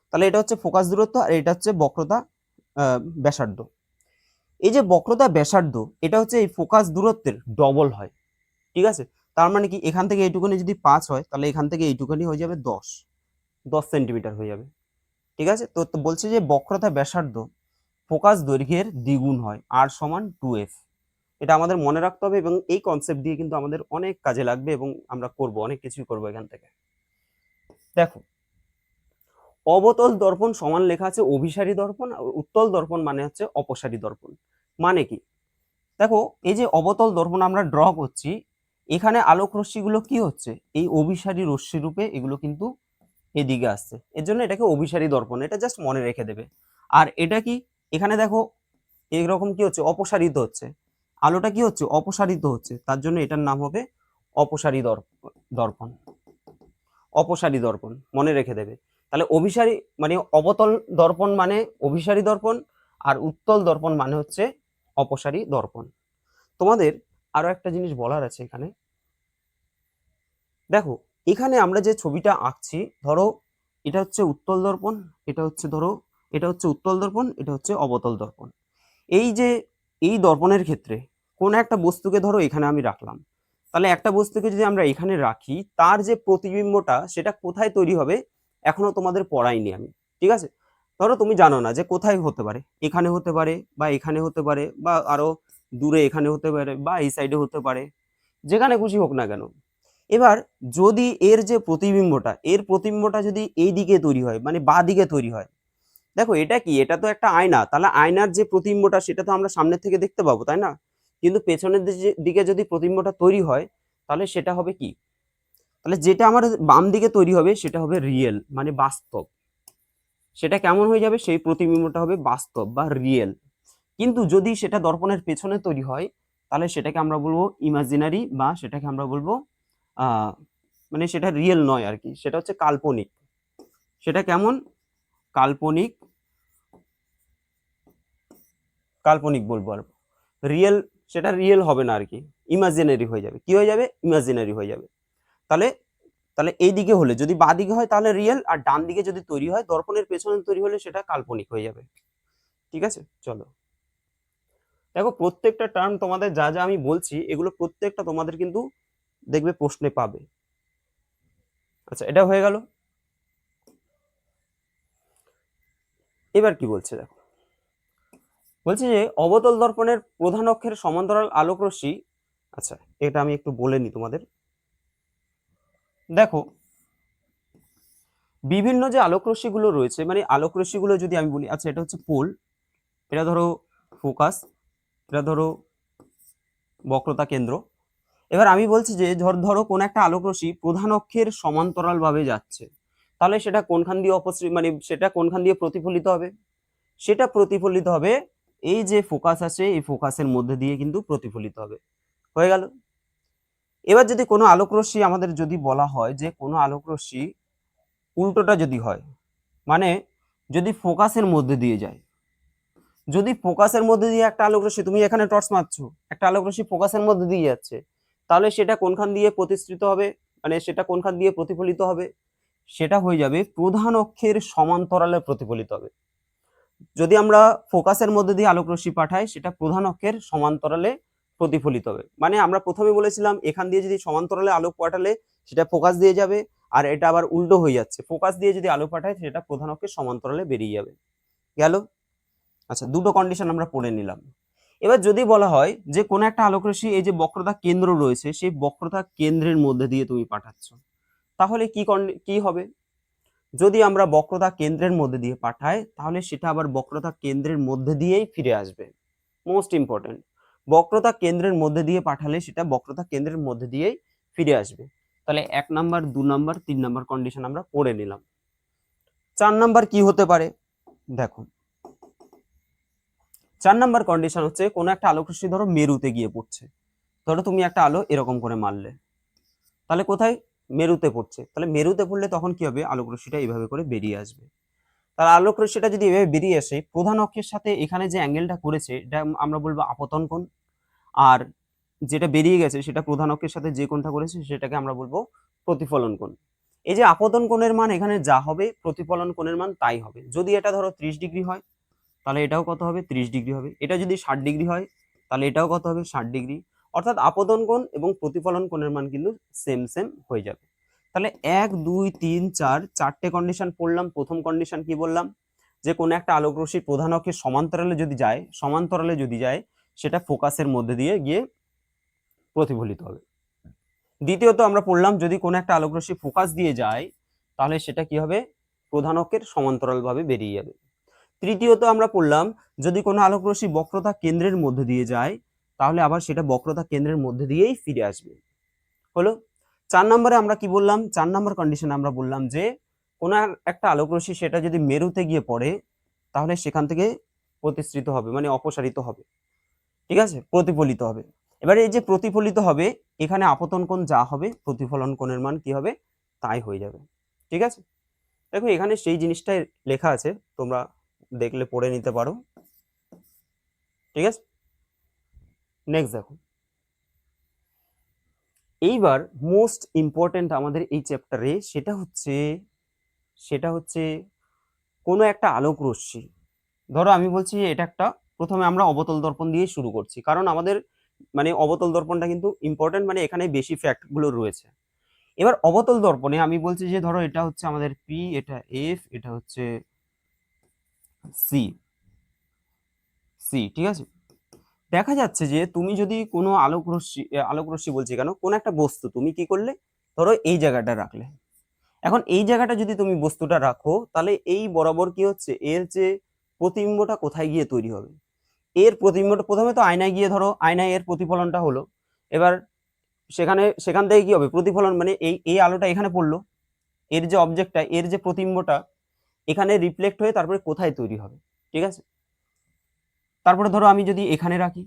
তাহলে এটা হচ্ছে ফোকাস দূরত্ব আর এটা হচ্ছে বক্রতা ব্যাসার্ধ। এই যে বক্রতা ব্যাসার্ধ এটা হচ্ছে এই ফোকাস দূরত্বের ডবল হয়, ঠিক আছে। তার মানে কি এখান থেকে এইটুকুনি যদি 5 হয় তাহলে এখান থেকে এইটুকুনি হয়ে যাবে 10 সেন্টিমিটার হয়ে যাবে, ঠিক আছে। তো বলছে যে বক্রতা ব্যাসার্ধ ফোকাস দৈর্ঘ্যের দ্বিগুণ হয়, আর সমান 2f। এটা আমাদের মনে রাখতে হবে এবং এই কনসেপ্ট দিয়ে কিন্তু আমাদের অনেক কাজে লাগবে এবং আমরা করব, অনেক কিছুই করব এখান থেকে। দেখো অবতল দর্পণ সমান লেখা আছে অভিসারী দর্পণ, আর উত্তল দর্পণ মানে হচ্ছে অপসারী দর্পণ। মানে কি, দেখো এই যে অবতল দর্পণ আমরা ড্র করছি, এখানে আলোক রশ্মিগুলো কি হচ্ছে এই অভিসারী রশ্মি রূপে এগুলো কিন্তু এদিকে আসছে, এর জন্য এটাকে অভিসারী দর্পণ, এটা জাস্ট মনে রেখে দেবে। আর এটা কি, এখানে দেখো এইরকম কি হচ্ছে অপসারিত হচ্ছে, আলোটা কি হচ্ছে অপসারিত হচ্ছে, তার জন্য এটার নাম হবে অপসারী দর্পণ, অপসারী দর্পণ মনে রেখে দেবে। তাহলে অভিসারী মানে অবতল দর্পণ মানে অভিসারী দর্পণ, আর উত্তল দর্পণ মানে হচ্ছে অপসারী দর্পণ। তোমাদের আরো একটা জিনিস বলার আছে এখানে, দেখো এখানে আমরা যে ছবিটা আঁকছি, ধরো এটা হচ্ছে উত্তল দর্পণ, এটা হচ্ছে ধরো এটা হচ্ছে উত্তল দর্পণ, এটা হচ্ছে অবতল দর্পণ। এই যে এই দর্পণের ক্ষেত্রে কোন একটা বস্তুকে ধরো এখানে আমি রাখলাম, তাহলে একটা বস্তুকে যদি আমরা এখানে রাখি তার যে প্রতিবিম্বটা সেটা কোথায় তৈরি হবে এখনো তোমাদের পড়াইনি আমি, ঠিক আছে। ধরো তুমি জানো না যে কোথায় হতে পারে, এখানে হতে পারে বা এখানে হতে পারে বা আরো দূরে এখানে হতে পারে বা এই সাইডে হতে পারে, যেখানে খুশি হোক না কেন। এবার যদি এর যে প্রতিবিম্বটা, এর প্রতিবিম্বটা যদি এই দিকে তৈরি হয় মানে বাঁ দিকে তৈরি হয়, দেখো এটা কি, এটা তো একটা আয়না, তাহলে আয়নার যে প্রতিবিম্বটা সেটা তো আমরা সামনের থেকে দেখতে পাবো তাই না, কিন্তু পেছনের দিকে যদি প্রতিবিম্বটা তৈরি হয় তাহলে সেটা হবে কি, তাহলে যেটা আমার বাম দিকে তৈরি হবে সেটা হবে রিয়েল মানে বাস্তব, সেটা কেমন হয়ে যাবে সেই প্রতিবিম্বটা হবে বাস্তব বা রিয়েল। কিন্তু যদি সেটা দর্পণের পেছনে তৈরি হয় তাহলে সেটাকে আমরা বলবো ইমাজিনারি, বা সেটাকে আমরা বলবো মানে সেটা রিয়েল নয় আর কি, সেটা হচ্ছে কাল্পনিক। সেটা কেমন, কাল্পনিক, কাল্পনিক বলবো আর রিয়েল, সেটা রিয়েল হবে না আর কি, ইমাজিনারি হয়ে যাবে। কি হয়ে যাবে, ইমাজিনারি হয়ে যাবে। তাহলে তাহলে এই দিকে হলে যদি বাঁ দিকে হয় তাহলে রিয়েল, আর ডান দিকে যদি তৈরি হয় দর্পণের পেছনে তৈরি হলে সেটা কাল্পনিক হয়ে যাবে, ঠিক আছে। চলো দেখো প্রত্যেকটা টার্ম তোমাদের যা যা আমি বলছি এগুলো প্রত্যেকটা তোমাদের কিন্তু দেখবে প্রশ্নে পাবে। আচ্ছা এটা হয়ে গেল। এবার কি বলছে দেখো, বলছে যে অবতল দর্পণের প্রধান অক্ষের সমান্তরাল আলোক রশ্মি, আচ্ছা এটা আমি একটু বলে নিই তোমাদের। দেখো বিভিন্ন যে আলোক রশ্মিগুলো রয়েছে মানে আলোক রশ্মিগুলো যদি আমি বলি, আচ্ছা এটা হচ্ছে পোল, এটা ধরো ফোকাস, এটা ধরো বক্রতা কেন্দ্র। এবার আমি বলছি যে ধরো কোন একটা আলোক রশ্মি প্রধান অক্ষের সমান্তরাল ভাবে যাচ্ছে, তাহলে সেটা কোনখান দিয়ে মানে সেটা কোনখান দিয়ে প্রতিফলিত হবে, সেটা প্রতিফলিত হবে এই যে ফোকাস আছে এই ফোকাসের মধ্যে দিয়ে কিন্তু প্রতিফলিত হবে, হয়ে গেল। এবার যদি কোনো আলোক রশ্মি আমাদের যদি বলা হয় যে কোনো আলোক রশ্মি উল্টোটা যদি হয়, মানে যদি ফোকাসের মধ্যে দিয়ে যায়, যদি ফোকাসের মধ্যে দিয়ে একটা আলোক রশ্মি, তুমি এখানে টর্চ মারছো, একটা আলোক রশ্মি ফোকাসের মধ্যে দিয়ে যাচ্ছে, তাহলে সেটা কোনখান দিয়ে প্রতিষ্ঠিত হবে, মানে সেটা কোনখান দিয়ে প্রতিফলিত হবে, সেটা হয়ে যাবে প্রধান অক্ষের সমান্তরালে প্রতিফলিত হবে। যদি আমরা ফোকাসের মধ্যে দিয়ে আলোক রশ্মি পাঠাই সেটা প্রধান অক্ষের সমান্তরালে প্রতিফলিত হবে, মানে আমরা প্রথমে বলেছিলাম এখান দিয়ে যদি সমান্তরালে আলোক পাঠালে সেটা ফোকাস দিয়ে যাবে, আর এটা আবার উল্টো হয়ে যাচ্ছে, ফোকাস দিয়ে যদি আলো পাঠায় সেটা প্রধান অক্ষের সমান্তরালে বেরিয়ে যাবে, গেল। আচ্ছা দুটো কন্ডিশন আমরা পড়ে নিলাম। এবার যদি বলা হয় যে কোন একটা আলোক রশ্মি এই যে বক্রতা কেন্দ্র রয়েছে সেই বক্রতা কেন্দ্রের মধ্যে দিয়ে তুমি পাঠাচ্ছ, তাহলে কি হবে, যদি আমরা বক্রতা কেন্দ্রের মধ্যে দিয়ে পাঠাই তাহলে সেটা আবার বক্রতা কেন্দ্রের মধ্যে দিয়েই ফিরে আসবে, মোস্ট ইম্পর্টেন্ট, বক্রতা কেন্দ্রের মধ্যে দিয়ে পাঠালে সেটা বক্রতা কেন্দ্রের মধ্যে দিয়েই ফিরে আসবে। তাহলে 1 নাম্বার 2 নাম্বার 3 নাম্বার কন্ডিশন আমরা পড়ে নিলাম। 4 নাম্বার কি হতে পারে, দেখো 4 নাম্বার কন্ডিশন হচ্ছে কোনো একটা আলোক রশ্মি ধরো মেরুতে গিয়ে পড়ছে, ধরো তুমি একটা আলো এরকম করে মারলে, তাহলে কোথায়, মেরুতে পড়ছে, তাহলে মেরুতে পড়লে তখন কি হবে আলোক রশ্মিটা এইভাবে করে বেরিয়ে আসবে। তার আলোক রশ্মিটা যদি এভাবে বেরিয়ে আসে প্রধান অক্ষের সাথে এখানে যে অ্যাঙ্গেলটা করেছে এটা আমরা বলবো আপতন কোণ, আর যেটা বেরিয়ে গেছে সেটা প্রধান অক্ষের সাথে যে কোণটা করেছে সেটাকে আমরা বলবো প্রতিফলন কোণ। এই যে আপতন কোণের মান এখানে যা হবে প্রতিফলন কোণের মান তাই হবে। যদি এটা ধরো 30 ডিগ্রি হয় তাহলে এটাও কত হবে, 30 ডিগ্রি হবে। এটা যদি 60 ডিগ্রি হয় তাহলে এটাও কত হবে, 60 ডিগ্রি। অর্থাৎ আপতন কোণ এবং প্রতিফলন কোণের মান কিন্তু সেম সেম হয়ে যাবে। তাহলে 1 2 3 4 চারটে কন্ডিশন পড়লাম। প্রথম কন্ডিশন কি বললাম, যে কোনো একটা আলোক রশ্মি প্রধান অক্ষের সমান্তরালে যদি যায় সেটা ফোকাসের মধ্যে দিয়ে গিয়ে প্রতিফলিত হবে। দ্বিতীয়ত আমরা পড়লাম যদি কোনো একটা আলোক রশ্মি ফোকাস দিয়ে যায় তাহলে সেটা কি হবে, প্রধান অক্ষের সমান্তরালভাবে বেরিয়ে যাবে। তৃতীয়ত আমরা পড়লাম যদি কোনো আলোক রশ্মি বক্রতা কেন্দ্রের মধ্যে দিয়ে যায় তাহলে আবার সেটা বক্রতা কেন্দ্রের মধ্যে দিয়েই ফিরে আসবে। হলো। 4 নম্বরে আমরা কি বললাম, 4 নম্বর কন্ডিশনে আমরা বললাম যে কোনো একটা আলোক রশ্মি সেটা যদি মেরুতে গিয়ে পড়ে তাহলে সেখান থেকে প্রতিসৃত হবে, মানে অপসারিত হবে, ঠিক আছে, প্রতিফলিত হবে। এবারে এই যে প্রতিফলিত হবে এখানে আপতন কোণ যা হবে প্রতিফলন কোণের মান কি হবে তাই হয়ে যাবে। ঠিক আছে, দেখো এখানে সেই জিনিসটাই লেখা আছে, তোমরা দেখলে পড়ে নিতে পারো। ঠিক আছে, নেক্সট দেখো, এইবার মোস্ট ইম্পর্টেন্ট আমাদের এই চ্যাপ্টারে সেটা হচ্ছে কোনো একটা আলোক রশ্মি, ধরো আমি বলছি এটা একটা, প্রথমে আমরা অবতল দর্পণ দিয়ে শুরু করছি কারণ আমাদের মানে অবতল দর্পণটা কিন্তু ইম্পর্টেন্ট, মানে এখানে বেশি ফ্যাক্ট গুলো রয়েছে। এবার অবতল দর্পণে আমি বলছি যে ধরো এটা হচ্ছে আমাদের পি, এটা এফ, এটা হচ্ছে সি, ঠিক আছে। দেখা যাচ্ছে যে তুমি যদি কোনো আলোক রশ্মি বলছি কেন, কোন একটা বস্তু তুমি কি করলে, ধরো এই জায়গাটা রাখলে। এখন এই জায়গাটা যদি তুমি বস্তুটা রাখো তাহলে এই বরাবর কি হচ্ছে, এর যে প্রতিবিম্বটা কোথায় গিয়ে তৈরি হবে, এর প্রতিবিম্বটা প্রথমে তো আয়নায় গিয়ে, ধরো আয়নায় এর প্রতিফলনটা হলো, এবার সেখান থেকে কি হবে প্রতিফলন, মানে এই আলোটা এখানে পড়লো, এর যে অবজেক্টটা, এর যে প্রতিবিম্বটা এখানে রিফ্লেক্ট হয়ে তারপরে কোথায় তৈরি হবে। ঠিক আছে, তারপরে ধরো আমি যদি এখানে রাখি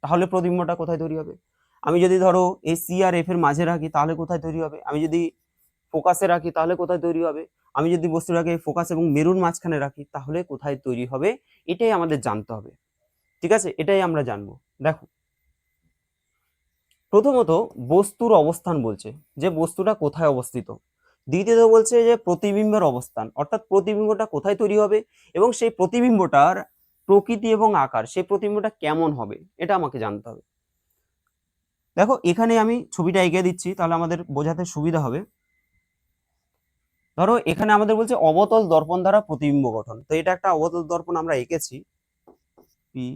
তাহলে প্রতিবিম্বটা কোথায় তৈরি হবে, আমি যদি ধরো এই সি আর এফ এর মাঝে রাখি তাহলে কোথায় তৈরি হবে, আমি যদি ফোকাসে রাখি তাহলে কোথায় তৈরি হবে, আমি যদি বস্তুটাকে ফোকাস এবং মেরুর মাঝখানে রাখি তাহলে কোথায় তৈরি হবে, এটাই আমাদের জানতে হবে। ঠিক আছে, এটাই আমরা জানবো। দেখো প্রথমত বস্তুর অবস্থান বলছে যে বস্তুটা কোথায় অবস্থিত, দ্বিতীয়ত বলছে যে প্রতিবিম্বের অবস্থান, অর্থাৎ প্রতিবিম্বটা কোথায় তৈরি হবে এবং সেই প্রতিবিম্বটার প্রকৃতি এবং আকার, সেই প্রতিবিম্বটা কেমন হবে এটা আমাকে জানতে হবে। দেখো এখানে আমি ছবিটা এঁকে দিচ্ছি তাহলে আমাদের বোঝাতে সুবিধা হবে। ধরো এখানে আমাদের বলছে অবতল দর্পণ দ্বারা প্রতিবিম্ব গঠন, তো এটা একটা অবতল দর্পণ আমরা এঁকেছি, পি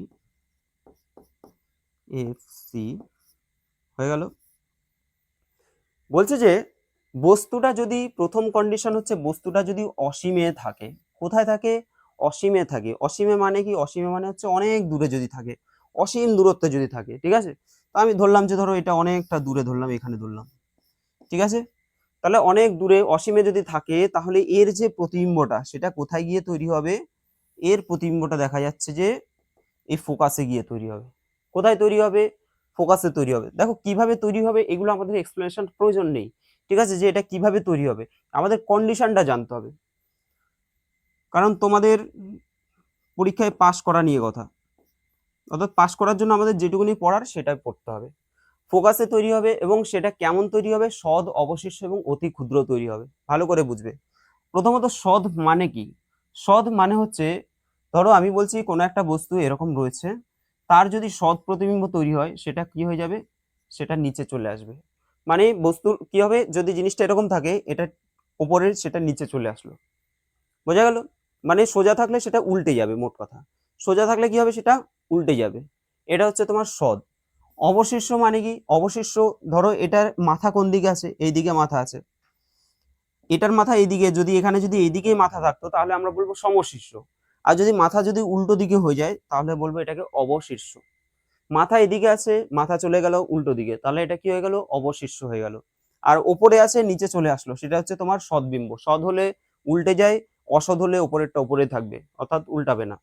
এফ সি হয়ে গেল। বলছে যে বস্তুটা যদি, প্রথম কন্ডিশন হচ্ছে বস্তুটা যদি অসীমে থাকে, কোথায় থাকে, অসীমে থাকে। অসীমে মানে কি, অসীমে মানে হচ্ছে অনেক দূরে যদি থাকে, অসীম দূরত্বে যদি থাকে। ঠিক আছে, তো আমি ধরলাম যে ধরো এটা অনেকটা দূরে ধরলাম, এখানে ধরলাম। ঠিক আছে, তাহলে অনেক দূরে অসীমে যদি থাকে তাহলে এর যে প্রতিবিম্বটা সেটা কোথায় গিয়ে তৈরি হবে, এর প্রতিবিম্বটা দেখা যাচ্ছে যে এই ফোকাসে গিয়ে তৈরি হবে। কোথায় তৈরি হবে, ফোকাসে তৈরি হবে। দেখো কিভাবে তৈরি হবে এগুলো আমাদের এক্সপ্লেনেশন প্রয়োজন নেই। ঠিক আছে, যে এটা কিভাবে তৈরি হবে আমাদের কন্ডিশনটা জানতে হবে, কারণ তোমাদের পরীক্ষায় পাস করা নিয়ে কথা, অর্থাৎ পাস করার জন্য আমাদের যেটুকুনি পড়ার সেটাই পড়তে হবে। ফোকাসে তৈরি হবে এবং সেটা কেমন তৈরি হবে, সদ, অবশিষ্ট এবং অতি ক্ষুদ্র তৈরি হবে। ভালো করে বুঝবে। প্রথমত সদ মানে কি, সদ মানে হচ্ছে ধরো আমি বলছি কোনো একটা বস্তু এরকম রয়েছে, তার যদি সদ প্রতিবিম্ব তৈরি হয় সেটা কি হয়ে যাবে, সেটা নিচে চলে আসবে। মানে বস্তুর কি হবে, যদি জিনিসটা এরকম থাকে এটা উপরের সেটা নিচে চলে আসলো, বোঝা গেল। মানে সোজা থাকলে সেটা উল্টে যাবে, মোট কথা সোজা থাকলে কি হবে সেটা উল্টে যাবে। এটা হচ্ছে তোমার সদ। অবশিষ্ট মানে কি, অবশিষ্ট ধরো এটার মাথা কোন দিকে আছে, এই দিকে মাথা আছে, এটার মাথা এইদিকে, যদি এখানে যদি এইদিকেই মাথা থাকতো তাহলে আমরা বলবো সমশীর্ষ, আর যদি মাথা যদি উল্টো দিকে হয়ে যায় তাহলে বলবো এটাকে অবশীর্ষ। মাথা এদিকে আছে, মাথা চলে গেল উল্টো দিকে, তাহলে এটা কি হয়ে গেল, অবশীর্ষ হয়ে গেল। আর ওপরে আছে নিচে চলে আসলো, সেটা হচ্ছে তোমার সদবিম্ব। সদ হলে উল্টে যায়, অসদ হলে ওপরেরটা ওপরে থাকবে, অর্থাৎ উল্টাবে না।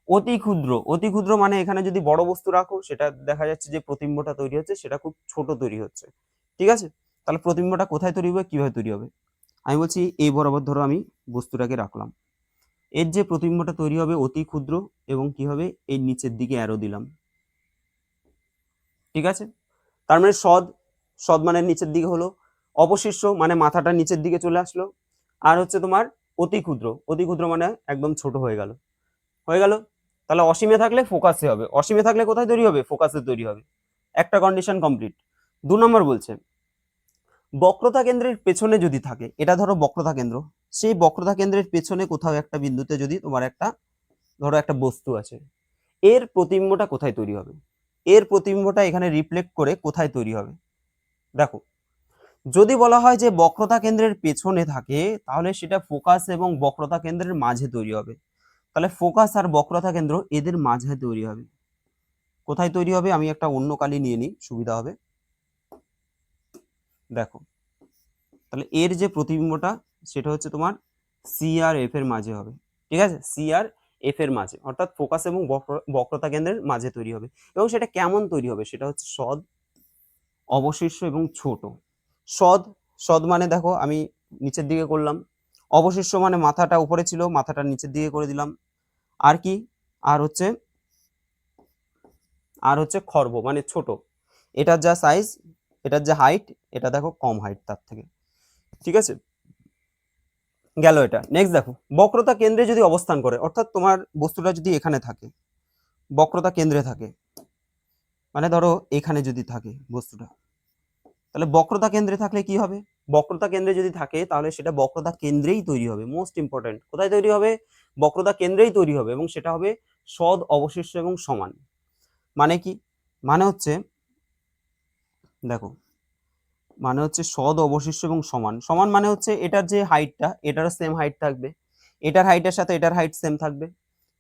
অতি ক্ষুদ্র, অতি ক্ষুদ্র মানে এখানে যদি বড় বস্তু রাখো সেটা দেখা যাচ্ছে যে প্রতিবিম্বটা তৈরি হচ্ছে সেটা খুব ছোট তৈরি হচ্ছে। ঠিক আছে, তাহলে প্রতিবিম্বটা কোথায় তৈরি হবে, কিভাবে তৈরি হবে, আমি বলছি এই বরাবর ধরো আমি বস্তুটাকে রাখলাম, এর যে প্রতিবিম্বটা তৈরি হবে অতি ক্ষুদ্র এবং কি হবে এই নিচের দিকে অ্যারো দিলাম। ঠিক আছে, তার মানে সদ, সদ মানে নিচের দিকে হলো, অবশিষ্ট মানে মাথাটা নিচের দিকে চলে আসলো, আর হচ্ছে তোমার অতি ক্ষুদ্র, অতি ক্ষুদ্র মানে একদম ছোট হয়ে গেল, হয়ে গেল। তাহলে অসীমে থাকলে ফোকাসে হবে, অসীমে থাকলে কোথায় তৈরি হবে, ফোকাসে তৈরি হবে। একটা কন্ডিশন কমপ্লিট। 2 নম্বর বলছে বক্রতা কেন্দ্রের পেছনে যদি থাকে, এটা ধরো বক্রতা কেন্দ্র, সেই বক্রতা কেন্দ্রের পেছনে কোথাও একটা বিন্দুতে যদি তোমার একটা ধরো একটা বস্তু আছে, এর প্রতিবিম্বটা কোথায় তৈরি হবে, এর প্রতিবিম্বটা এখানে রিফ্লেক্ট করে কোথায় তৈরি হবে। দেখো, যদি বলা হয় যে বক্রতা কেন্দ্রের পেছনে থাকে, তাহলে সেটা ফোকাস এবং বক্রতা কেন্দ্রের মাঝে তৈরি হবে। তাহলে ফোকাস আর বক্রতা কেন্দ্র এদের মাঝে তৈরি হবে। কোথায় তৈরি হবে, আমি একটা অন্য কালি নিয়ে নিই, সুবিধা হবে। দেখো, তাহলে এর যে প্রতিবিম্বটা সেটা হচ্ছে তোমার সি আর এফ এর মাঝে হবে। ঠিক আছে, সি আর এফ এর মাঝে, অর্থাৎ ফোকাস এবং বক্রতা কেন্দ্রের মাঝে তৈরি হবে। এবং সেটা কেমন তৈরি হবে, সেটা হচ্ছে সদ, অবশিষ্ট এবং ছোট। সদ, সদ মানে দেখো আমি নিচের দিকে করলাম, অবশিষ্ট মানে মাথাটা উপরে ছিল, মাথাটা নিচের দিকে করে দিলাম, আর কি, আর হচ্ছে খর্ব মানে ছোট, এটার যা সাইজ, এটার যে হাইট, এটা দেখো কম হাইট তার থেকে। ঠিক আছে, গেল এটা। নেক্সট দেখো, বক্রতা কেন্দ্রে যদি অবস্থান করে, অর্থাৎ তোমার বস্তুটা যদি এখানে থাকে, বক্রতা কেন্দ্রে থাকে, মানে ধরো এখানে যদি থাকে বস্তুটা, তাহলে বক্রতা কেন্দ্রে থাকলে কি হবে, বক্রতা কেন্দ্রে যদি থাকে তাহলে সেটা বক্রতা কেন্দ্রেই তৈরি হবে। মোস্ট ইম্পর্টেন্ট, কোথায় তৈরি হবে, বক্রতা কেন্দ্রেই তৈরি হবে, এবং সেটা হবে সদ, অবশিষ্ট এবং সমান। মানে কি, মানে হচ্ছে দেখো, মানে হচ্ছে সদ, অবশিষ্ট এবং সমান। সমান মানে হচ্ছে এটার যে হাইটটা, এটারও সেম হাইট থাকবে, এটার হাইটের সাথে এটার হাইট সেম থাকবে।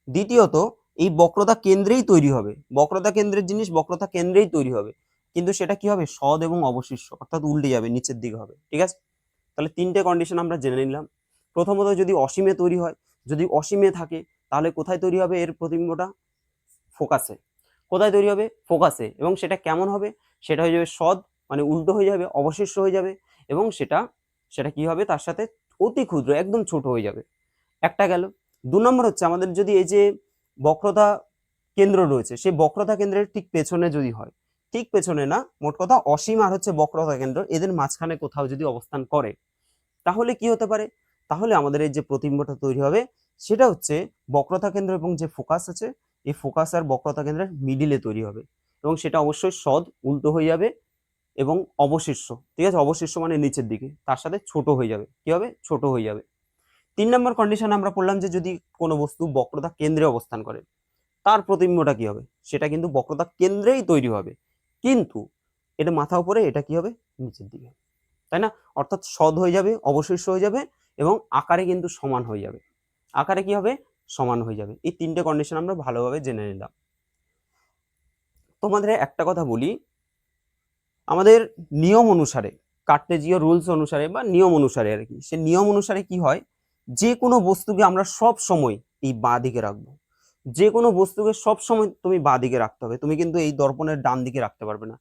দ্বিতীয়ত, এই বক্রতা কেন্দ্রেই তৈরি হবে, বক্রতা কেন্দ্রের জিনিস বক্রতা কেন্দ্রেই তৈরি হবে, কিন্তু সেটা কি হবে, সদ এবং অবশিষ্ট, অর্থাৎ উল্টে যাবে, নিচের দিকে হবে। ঠিক আছে, তাহলে 3টে কন্ডিশন আমরা জেনে নিলাম। প্রথমত, যদি অসীমে তৈরি হয়, যদি অসীমে থাকে তাহলে কোথায় তৈরি হবে এর প্রতিবিম্বটা, ফোকাসে। কোথায় তৈরি হবে, ফোকাসে। এবং সেটা কেমন হবে, সেটা হয়ে যাবে সদ, মানে উল্টো হয়ে যাবে, অবশিষ্ট হয়ে যাবে, এবং সেটা সেটা কি হবে, তার সাথে অতি ক্ষুদ্র, একদম ছোট হয়ে যাবে। একটা গেল। 2 নম্বর হচ্ছে আমাদের যদি এই যে বক্রতা কেন্দ্র রয়েছে, সেই বক্রতা কেন্দ্রের ঠিক পেছনে যদি হয়, ঠিক পেছনে না, মোট কথা অসীম আর হচ্ছে বক্রতা কেন্দ্র, এদের মাঝখানে কোথাও যদি অবস্থান করে, তাহলে কি হতে পারে, তাহলে আমাদের এই যে প্রতিবিম্বটা তৈরি হবে, সেটা হচ্ছে বক্রতা কেন্দ্র এবং যে ফোকাস আছে, এই ফোকাস আর বক্রতা কেন্দ্রের মিডিলে তৈরি হবে, এবং সেটা অবশ্যই সদ, উল্টো হয়ে যাবে, এবং অবশিষ্ট। ঠিক আছে, অবশিষ্ট মানে নিচের দিকে, তার সাথে ছোট হয়ে যাবে, কি হবে, ছোট হয়ে যাবে। 3 নম্বর কন্ডিশন আমরা পড়লাম যে যদি কোনো বস্তু বক্রতা কেন্দ্রে অবস্থান করে, তার প্রতিবিম্বটা কি হবে, সেটা কিন্তু বক্রতা কেন্দ্রেই তৈরি হবে, কিন্তু এটা মাথা উপরে, এটা কি হবে, নিচের দিকে, তাই না? অর্থাৎ সদ হয়ে যাবে, অবশিষ্ট হয়ে যাবে, এবং আকারে কিন্তু সমান হয়ে যাবে, আকারে কি হবে, সমান হয়ে যাবে। এই 3টে কন্ডিশন আমরা ভালোভাবে জেনে নিলাম। তোমাদের একটা কথা বলি, আমাদের নিয়ম অনুসারে, কার্টেজীয় রুলস অনুসারে বা নিয়ম অনুসারে আর কি, সে নিয়ম অনুসারে কি হয়, যে কোনো বস্তুকে আমরা সব সময় এই বাঁ দিকে রাখবো, যে কোনো বস্তুকে সব সময় তুমি বাঁ দিকে রাখতে হবে, তুমি কিন্তু এই দর্পণের ডান দিকে রাখতে পারবে না।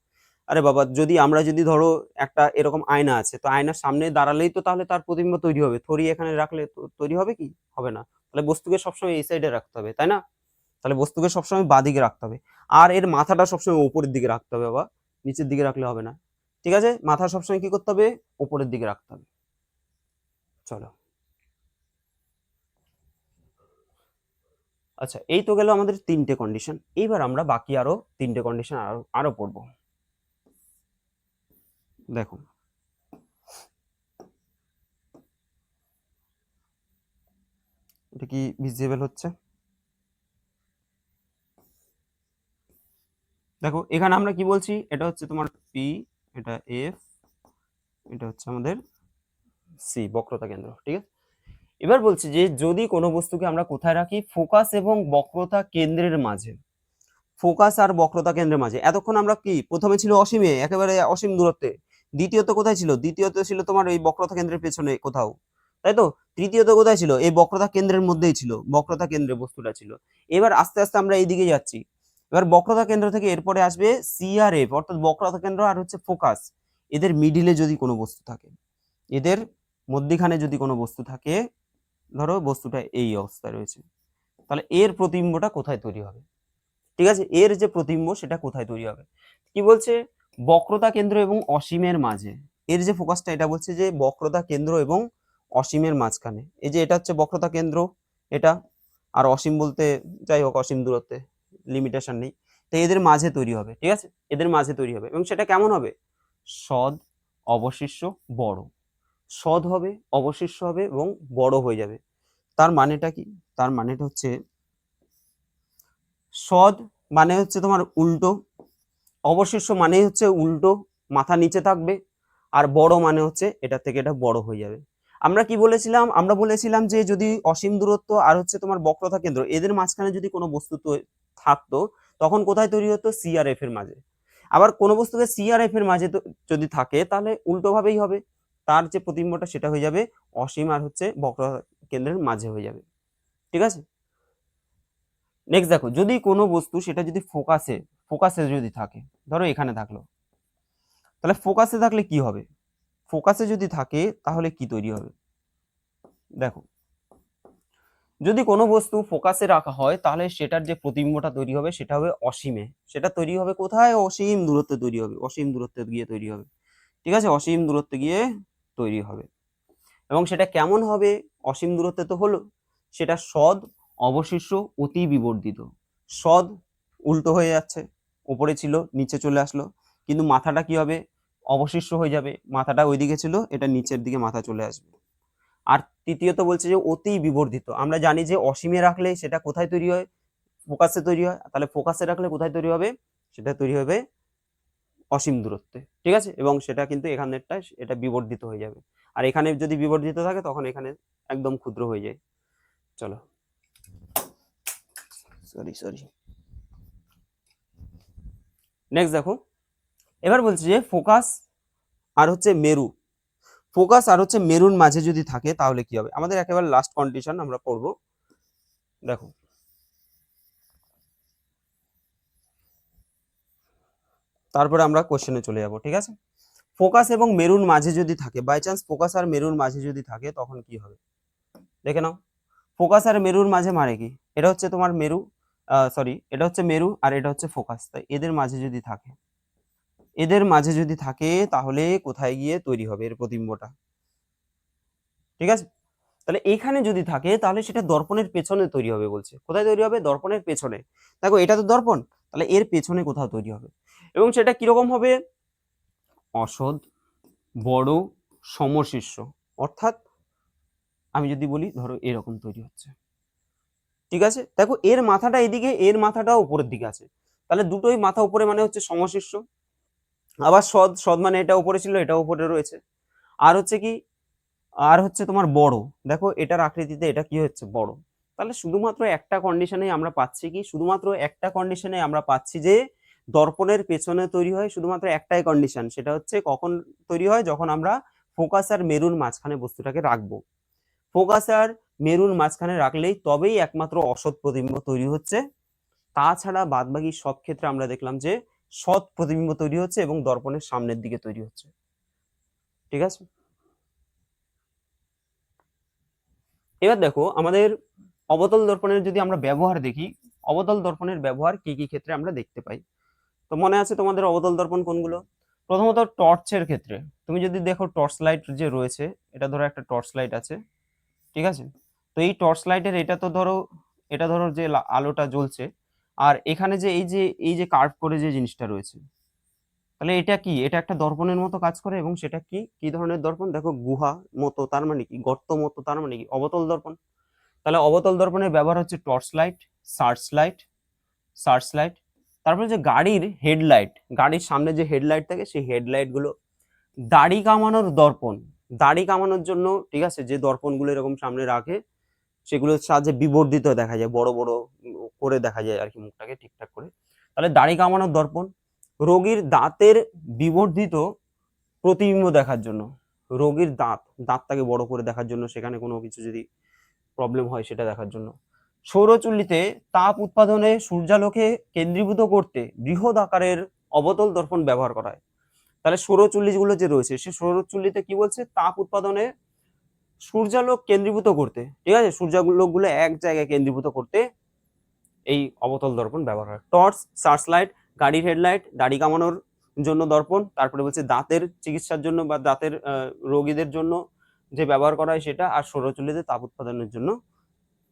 আরে বাবা, আমরা যদি ধরো একটা এরকম আয়না আছে, তো আয়নার সামনে দাঁড়ালেই তো তাহলে তার প্রতিবিম্ব তৈরি হবে, থরি এখানে রাখলে তৈরি হবে কি, হবে না। তাহলে বস্তুকে সবসময় এই সাইডে রাখতে হবে, তাই না? তাহলে বস্তুকে সবসময় বাঁ দিকে রাখতে হবে, আর এর মাথাটা সবসময় উপরের দিকে রাখতে হবে, বাবা নিচের দিকে রাখলে হবে না। ঠিক আছে, মাথা সবসময় কি করতে হবে, উপরের দিকে রাখতে হবে। চলো, আচ্ছা, এই তো গেল আমাদের 3টে কন্ডিশন। এইবার আমরা বাকি আরো 3টে কন্ডিশন আরো পড়বো। দেখো, এটা কি ভিজিবল হচ্ছে, দেখো এখানে আমরা কি বলছি, এটা হচ্ছে তোমার পি, এটা এফ, এটা হচ্ছে আমাদের সি, বক্রতা কেন্দ্র। ঠিক আছে, এবার বলছি যে যদি কোনো বস্তুকে আমরা কোথায় রাখি, ফোকাস এবং বক্রতা কেন্দ্রের মাঝে, ফোকাস আর বক্রতা কেন্দ্রের মাঝে। এতক্ষণ আমরা কি, প্রথমে ছিল অসীমে, একেবারে অসীম দূরত্বে, দ্বিতীয়ত কোথায় ছিল, দ্বিতীয়ত ছিল তোমার এই বক্রতা কেন্দ্রের পেছনে কোথাও, তাই তো, তৃতীয়ত কোথায় ছিল, এই বক্রতা কেন্দ্রের মধ্যেই ছিল, বক্রতা কেন্দ্রে বস্তুটা ছিল। এবার আস্তে আস্তে আমরা এইদিকে যাচ্ছি, এবার বক্রতা কেন্দ্র থেকে এরপরে আসবে সি আর এফ, অর্থাৎ বক্রতা কেন্দ্র আর হচ্ছে ফোকাস, এদের মিডিলে যদি কোনো বস্তু থাকে, এদের মধ্যিখানে যদি কোনো বস্তু থাকে, ধরো বস্তুটা এই অবস্থায় রয়েছে, তাহলে এর প্রতিবিম্বটা কোথায় তৈরি হবে। ঠিক আছে, এর যে প্রতিবিম্ব সেটা কোথায় তৈরি হবে। কি বলছে, বক্রতা কেন্দ্র এবং অসীমের মাঝে। এর যে ফোকাসটা এটা বলছে যে বক্রতা কেন্দ্র এবং অসীমের মাঝখানে। এই যে এটা হচ্ছে বক্রতা কেন্দ্র, এটা, আর অসীম বলতে যাই হোক অসীম দূরত্বে লিমিটেশন নেই, তো এদের মাঝে তৈরি হবে, ঠিক আছে, এদের মাঝে তৈরি হবে। এবং সেটা কেমন হবে, সদ অবশিষ্ট বড়, সদ হবে, অবশিষ্ট হবে এবং বড় হয়ে যাবে। তার মানেটা কি, তার মানেটা হচ্ছে সদ মানে হচ্ছে তোমার উল্টো, অবশিষ্ট মানে হচ্ছে উল্টো, মাথা নিচে থাকবে, আর বড় মানে হচ্ছে এটা থেকে এটা বড় হয়ে যাবে। আমরা কি বলেছিলাম, আমরা বলেছিলাম যে যদি অসীম দূরত্ব আর হচ্ছে তোমার বক্রতা কেন্দ্র এদের মাঝখানে যদি কোনো বস্তু থাকতো, তখন কোথায় তৈরি হতো, সি আর এফ এর মাঝে। আবার কোনো বস্তুকে সি আর এফ এর মাঝে যদি থাকে তাহলে উল্টো ভাবেই হবে, তার যে প্রতিবিম্বটা সেটা হয়ে যাবে অসীম আর হচ্ছে বক্রতা কেন্দ্রের মাঝে হয়ে যাবে, ঠিক আছে। নেক্সট দেখো, যদি কোনো বস্তু সেটা যদি ফোকাসে ফোকাসে যদি থাকে, ধরো এখানে থাকলো, তাহলে ফোকাসে থাকলে কি হবে, ফোকাসে যদি থাকে তাহলে কি তৈরি হবে, দেখো যদি কোনো বস্তু ফোকাসে রাখা হয় তাহলে সেটার যে প্রতিবিম্বটা তৈরি হবে সেটা হবে অসীমে, সেটা তৈরি হবে কোথায়, অসীম দূরত্বে তৈরি হবে, অসীম দূরত্বে গিয়ে তৈরি হবে, ঠিক আছে, অসীম দূরত্বে গিয়ে তৈরি হবে। এবং সেটা কেমন হবে, অসীম দূরত্বে তো হলো, সেটা সদ অবশিষ্ট অতি বিবর্ধিত, সদ উল্টো হয়ে যাচ্ছে, উপরে ছিল নিচে চলে আসলো, কিন্তু মাথাটা কি হবে, অবশিষ্ট হয়ে যাবে, মাথাটা ওইদিকে ছিল, এটা নিচের দিকে মাথা চলে আসবে। আর তৃতীয়ত বলছে যে অতি বিবর্ধিত, আমরা জানি যে অসীমে রাখলে সেটা কোথায় তৈরি হয়, ফোকাসে তৈরি হয়, তাহলে ফোকাসে রাখলে কোথায় তৈরি হবে, সেটা তৈরি হবে অসীম দূরত্বে, ঠিক আছে, এবং সেটা কিন্তু এখানেরটা এটা বিবর্ধিত হয়ে যাবে। আর এখানে যদি বিবর্ধিত থাকে তখন এখানে একদম ক্ষুদ্র হয়ে যায়। চলো, সরি সরি, নেক্সট দেখো, এবার বলছি যে ফোকাস আর হচ্ছে মেরু, ফোকাস আর হচ্ছে মেরুর মাঝে যদি থাকে তাহলে কি হবে, আমাদের একেবারে লাস্ট কন্ডিশন আমরা পড়ব। দেখো তারপরে আমরা কোশ্চেনে চলে যাব, ঠিক আছে। ফোকাস এবং মেরুর মাঝে যদি থাকে, বাই চান্স ফোকাস আর মেরুর মাঝে যদি থাকে তখন কি হবে, দেখে নাও। ফোকাস আর মেরুর মাঝে মানে কি, এটা হচ্ছে তোমার মেরু, সরি এটা হচ্ছে মেরু আর এটা হচ্ছে ফোকাস, তাই এদের মাঝে যদি থাকে, এদের মাঝে যদি থাকে তাহলে কোথায় গিয়ে তৈরি হবে এর প্রতিবিম্বটা, ঠিক আছে। তাহলে এখানে যদি থাকে তাহলে সেটা দর্পণের পেছনে তৈরি হবে বলছে, কোথায় তৈরি হবে, দর্পণের পেছনে। দেখো এটা তো দর্পণ, তাহলে এর পেছনে কোথাও তৈরি হবে, এবং সেটা কিরকম হবে, অসদ বড় সমশীর্ষ, অর্থাৎ আমি যদি বলি ধরো এরকম তৈরি হচ্ছে, ঠিক আছে। দেখো এর মাথাটা এদিকে, এর মাথাটাও উপরের দিকে আছে, তাহলে দুটোই মাথা উপরে মানে হচ্ছে সমশীর্ষ। আবার সদ, সদ মানে এটা উপরে ছিল এটা উপরে রয়েছে। আর হচ্ছে কি, আর হচ্ছে তোমার বড়, দেখো এটার আকৃতিতে এটা কি হচ্ছে, বড়। তাহলে শুধুমাত্র একটা কন্ডিশনে আমরা পাচ্ছি কি, শুধুমাত্র একটা কন্ডিশনে আমরা পাচ্ছি যে দর্পণের পেছনে তৈরি হয়, শুধুমাত্র একটাই কন্ডিশন, সেটা হচ্ছে কখন তৈরি হয়, যখন আমরা ফোকাস আর মেরুর মাঝখানে বস্তুটাকে রাখবো। ফোকাস আর মেরুর মাঝখানে রাখলেই তবেই একমাত্র অসৎ প্রতিবিম্ব তৈরি হচ্ছে, তাছাড়া বাদবাকি সব ক্ষেত্রে আমরা দেখলাম যে সৎ প্রতিবিম্ব তৈরি হচ্ছে এবং দর্পণের সামনের দিকে তৈরি হচ্ছে, ঠিক আছে। এবার দেখো আমাদের অবতল দর্পণের যদি আমরা ব্যবহার দেখি, অবতল দর্পণের ব্যবহার কি কি ক্ষেত্রে আমরা দেখতে পাই, তো মনে আছে তোমাদের অবতল দর্পণ কোনগুলো, প্রথমত টর্চের ক্ষেত্রে, তুমি যদি দেখো টর্চ লাইট যে রয়েছে, এটা ধরো একটা টর্চ লাইট আছে, ঠিক আছে, তো এই টর্চ লাইটের এটা তো ধরো, এটা ধরো যে আলোটা জ্বলছে, আর এখানে যে এই যে কার্ভ করে যে জিনিসটা রয়েছে, তাহলে এটা কি, এটা একটা দর্পণের মতো কাজ করে, এবং সেটা কি কি ধরনের দর্পণ, দেখো গুহা মতো, তার মানে কি গর্ত মতো, তার মানে কি অবতল দর্পণ। তাহলে অবতল দর্পণের ব্যবহার হচ্ছে torch light, search light, search light, তারপরে যে গাড়ির হেডলাইট, গাড়ির সামনে যে হেডলাইট থাকে সেই হেডলাইট গুলো, দাড়ি কামানোর দর্পণ, দাড়ি কামানোর জন্য, ঠিক আছে, যে দর্পণগুলো এরকম সামনে রাখে সেগুলোর সাহায্যে বিবর্ধিত দেখা যায়, বড় বড় করে দেখা যায় আর কি মুখটাকে ঠিকঠাক করে, তাহলে দাড়ি কামানোর দর্পণ। রোগীর দাঁতের বিবর্ধিত প্রতিবিম্ব দেখার জন্য, রোগীর দাঁতটাকে বড় করে দেখার জন্য, সেখানে কোনো কিছু যদি প্রবলেম হয় সেটা দেখার জন্য। সৌরচুল্লিতে তাপ উৎপাদনে সূর্যালোকে কেন্দ্রীভূত করতে বৃহৎ আকারের অবতল দর্পণ ব্যবহার করা হয়। তাহলে সৌরচুল্লিগুলো যে রয়েছে সে সৌরচুল্লিতে কি বলছে, তাপ উৎপাদনে সূর্যালোক কেন্দ্রীভূত করতে, ঠিক আছে, সূর্যালোকগুলো এক জায়গায় কেন্দ্রীভূত করতে এই অবতল দর্পণ ব্যবহার হয়। টর্চ, সার্চ লাইট, গাড়ির হেডলাইট, দাড়ি কামানোর জন্য দর্পণ, তারপরে বলছে দাঁতের চিকিৎসার জন্য বা দাঁতের রোগীদের জন্য যে ব্যবহার করা হয় সেটা, আর সৌরচুল্লিতে তাপ উৎপাদনের জন্য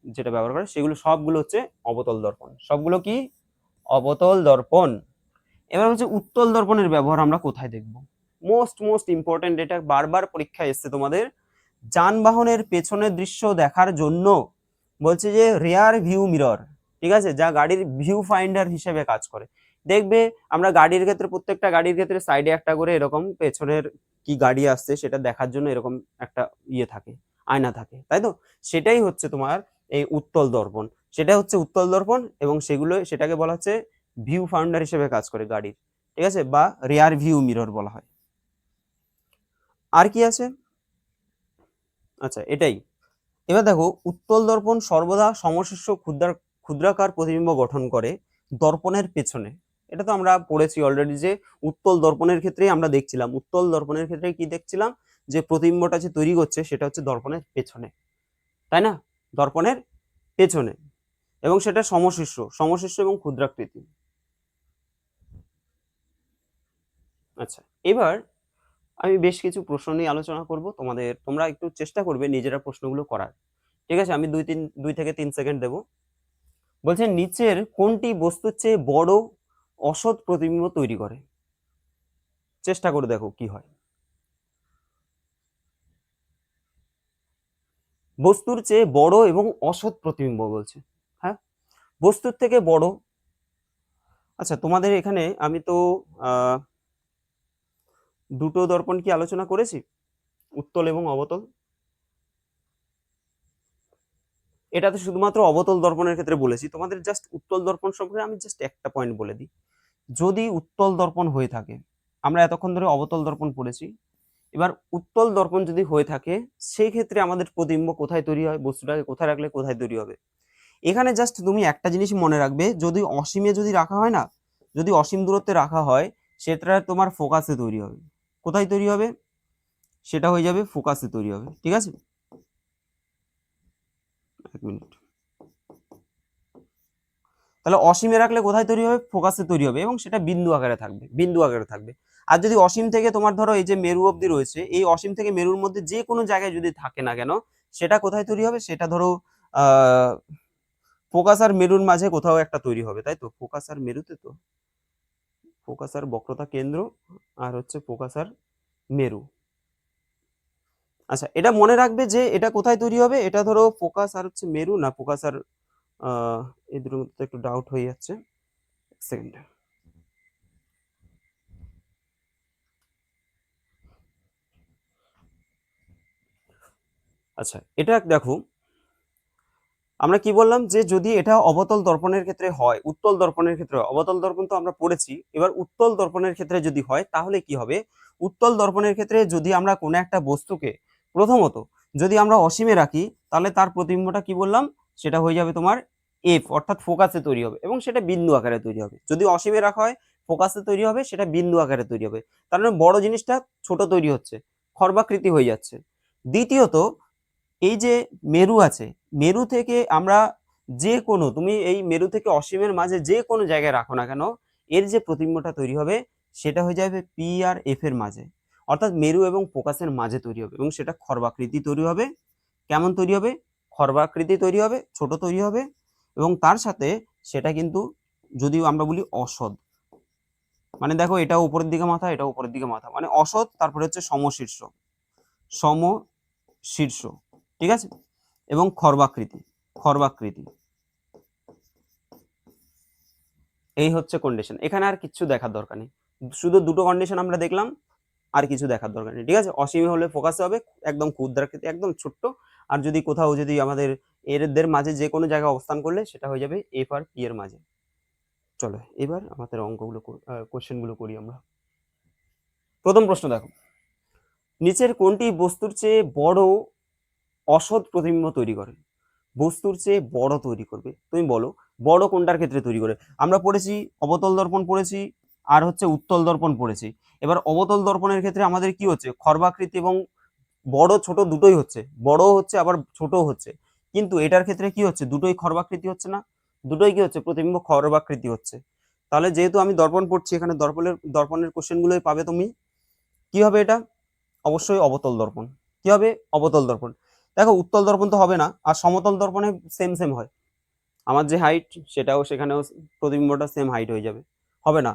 যেটা ব্যবহার করে সেগুলো সবগুলো হচ্ছে অবতল দর্পণ। সবগুলো কি অবতল দর্পণ। এবার হচ্ছে উত্তল দর্পণের ব্যবহার আমরা কোথায় দেখব? মোস্ট ইম্পর্টেন্ট, এটা বারবার পরীক্ষায় এসছে তোমাদের। যানবাহনের পেছনের দৃশ্য দেখার জন্য বলছে যে রিয়ার ভিউ মিরর, ঠিক আছে, যা গাড়ির ভিউ ফাইন্ডার হিসেবে কাজ করে। দেখবে আমরা গাড়ির ক্ষেত্রে, প্রত্যেকটা গাড়ির ক্ষেত্রে সাইডে একটা করে এরকম পেছনের কি গাড়ি আসছে সেটা দেখার জন্য এরকম একটা ইয়ে থাকে, আয়না থাকে, তাই তো? সেটাই হচ্ছে তোমার এই উত্তল দর্পণ, সেটা হচ্ছে উত্তল দর্পণ, এবং সেটাকে বলা হচ্ছে ভিউ ফাইন্ডার হিসেবে কাজ করে গাড়ির, ঠিক আছে, বা রিয়ার ভিউ মিরর বলা হয়। আর কি আছে? আচ্ছা, এটাই। এবার দেখো, উত্তল দর্পণ সর্বদা সমশীর্ষ ক্ষুদ্রাকার প্রতিবিম্ব গঠন করে দর্পণের পেছনে। এটা তো আমরা পড়েছি অলরেডি, যে উত্তল দর্পণের ক্ষেত্রেই আমরা দেখছিলাম, উত্তল দর্পণের ক্ষেত্রে কি দেখছিলাম, যে প্রতিবিম্বটা যে তৈরি করছে সেটা হচ্ছে দর্পণের পেছনে, তাই না? দর্পণের পেছনে, এবং সেটা সমশীর্ষ এবং ক্ষুদ্রাকৃতি। আচ্ছা, এবার আমি বেশ কিছু প্রশ্ন নিয়ে আলোচনা করব, তোমরা একটু চেষ্টা করবে নিজেরা প্রশ্নগুলো করার, ঠিক আছে? আমি 2 থেকে 3 সেকেন্ড দেবো। বলছে নিচের কোনটি বস্তুর চেয়ে বড় অসৎ প্রতিবিম্ব তৈরি করে? চেষ্টা করে দেখো কি হয়। বস্তুর চেয়ে বড় এবং অসৎ প্রতিবিম্ব বলছে, হ্যাঁ, বস্তুর থেকে বড়। আচ্ছা, তোমাদের এখানে আমি তো দুটো দর্পণ কি আলোচনা করেছি, উত্তল এবং অবতল। এটা তো শুধুমাত্র অবতল দর্পণের ক্ষেত্রে বলেছি, তোমাদের জাস্ট উত্তল দর্পণ সম্পর্কে আমি জাস্ট একটা পয়েন্ট বলে দিই। যদি উত্তল দর্পণ হয়ে থাকে, আমরা এতক্ষণ ধরে অবতল দর্পণ পড়েছি, এবার উত্তল দর্পণ যদি হয়ে থাকে সেই ক্ষেত্রে আমাদের প্রতিবিম্ব কোথায় তৈরি হয়, বস্তুটাকে কোথায় রাখলে কোথায় তৈরি হবে? এখানে জাস্ট তুমি একটা জিনিস মনে রাখবে, যদি অসীমে যদি রাখা হয় না, যদি অসীম দূরত্বে রাখা হয়, সেটা তোমার ফোকাসে তৈরি হবে। কোথায় তৈরি হবে? সেটা হয়ে যাবে ফোকাসে তৈরি হবে, ঠিক আছে? এক মিনিট। তাহলে অসীমে রাখলে কোথায় তৈরি হবে? ফোকাসে তৈরি হবে, এবং সেটা বিন্দু আকারে থাকবে। আর যদি অসীম থেকে তোমার ধরো এই যে মেরু অবধি রয়েছে, এই অসীম থেকে মেরুর মধ্যে যে কোনো জায়গায় যদি থাকে না কেন, সেটা কোথায় তৈরি হবে? সেটা ধরো আহ ফোকাস আর মেরুর মাঝে কোথাও একটা তৈরি হবে, তাই তো? ফোকাস আর মেরুতে তো, ফোকাস আর বক্রতা কেন্দ্র, আর হচ্ছে ফোকাস আর মেরু। আচ্ছা, এটা মনে রাখবে যে এটা কোথায় তৈরি হবে, এটা ধরো ফোকাস আর হচ্ছে মেরু, না ফোকাস আর এই দুটোর মধ্যে একটু ডাউট হয়ে যাচ্ছে, সেকেন্ড। আচ্ছা, এটা দেখো, আমরা কি বললাম, যে যদি এটা অবতল দর্পণের ক্ষেত্রে হয়, উত্তল দর্পণের ক্ষেত্রে হয়, অবতল দর্পণ তো আমরা পড়েছি, এবার উত্তল দর্পণের ক্ষেত্রে যদি হয় তাহলে কি হবে? উত্তল দর্পণের ক্ষেত্রে যদি আমরা কোনো একটা বস্তুকে প্রথমত যদি আমরা অসীমে রাখি, তাহলে তার প্রতিবিম্বটা কি বললাম, সেটা হয়ে যাবে তোমার এফ, অর্থাৎ ফোকাসে তৈরি হবে, এবং সেটা বিন্দু আকারে তৈরি হবে। যদি অসীমে রাখা হয়, ফোকাসে তৈরি হবে, সেটা বিন্দু আকারে তৈরি হবে, তার মানে বড় জিনিসটা ছোট তৈরি হচ্ছে, খর্বাকৃতি হয়ে যাচ্ছে। দ্বিতীয়ত, এই যে মেরু আছে, মেরু থেকে আমরা যে কোনো, তুমি এই মেরু থেকে অসীমের মাঝে যে কোনো জায়গায় রাখো না কেন, এর যে প্রতিবিম্বটা তৈরি হবে সেটা হয়ে যাবে পি আর এফ এর মাঝে, অর্থাৎ মেরু এবং ফোকাসের মাঝে তৈরি হবে, এবং সেটা খর্বাকৃতি তৈরি হবে। কেমন তৈরি হবে? খর্বাকৃতি তৈরি হবে, ছোট তৈরি হবে, এবং তার সাথে সেটা কিন্তু, যদিও আমরা বলি অসৎ, মানে দেখো এটা উপরের দিকে মাথা, এটা উপরের দিকে মাথা, মানে অসৎ, তারপরে হচ্ছে সমশীর্ষ, ঠিক আছে, এবং খর্বাকৃতি, এই হচ্ছে কন্ডিশন। এখানে আর কিছু দেখার দরকার নেই, শুধু দুটো কন্ডিশন আমরা দেখলাম, আর কিছু দেখার দরকার নেই, ঠিক আছে? অসীমে হলে ফোকাসে হবে, একদম ক্ষুদ্রাকৃতি, একদম ছোট্ট, আর যদি কোথাও যদি আমাদের এদের মাঝে যে কোনো জায়গায় অবস্থান করলে সেটা হয়ে যাবে এফ আর পি এর মাঝে। চলো এবার আমাদের অঙ্কগুলো কোশ্চেনগুলো করি আমরা। প্রথম প্রশ্ন দেখো, নিচের কোনটি বস্তুর চেয়ে বড় অসৎ প্রতিবিম্ব তৈরি করে? বস্তুর চেয়ে বড় তৈরি করবে, তুমি বলো বড় কোনটার ক্ষেত্রে তৈরি করে? আমরা পড়েছি অবতল দর্পণ পড়েছি, আর হচ্ছে উত্তল দর্পণ পড়েছি। এবার অবতল দর্পণের ক্ষেত্রে আমাদের কি হচ্ছে, খর্বাকৃতি এবং বড় ছোট দুটোই হচ্ছে, বড় হচ্ছে আবার ছোট হচ্ছে, কিন্তু এটার ক্ষেত্রে কি হচ্ছে, দুটোই খর্বাকৃতি হচ্ছে না, দুটোই কি হচ্ছে, প্রতিবিম্ব খর্বাকৃতি হচ্ছে। তাহলে যেহেতু আমি দর্পণ পড়ছি, এখানে দর্পণের কোশ্চেনগুলোই পাবে তুমি। কি হবে এটা? অবশ্যই অবতল দর্পণ। কি হবে? অবতল দর্পণ। দেখো উত্তল দর্পণ তো হবে না, আর সমতল দর্পণে সেম সেম হয়। আমার যে হাইট সেটাও সেখানেও প্রতিবিম্বটা সেম হাইট হয়ে যাবে, হবে না।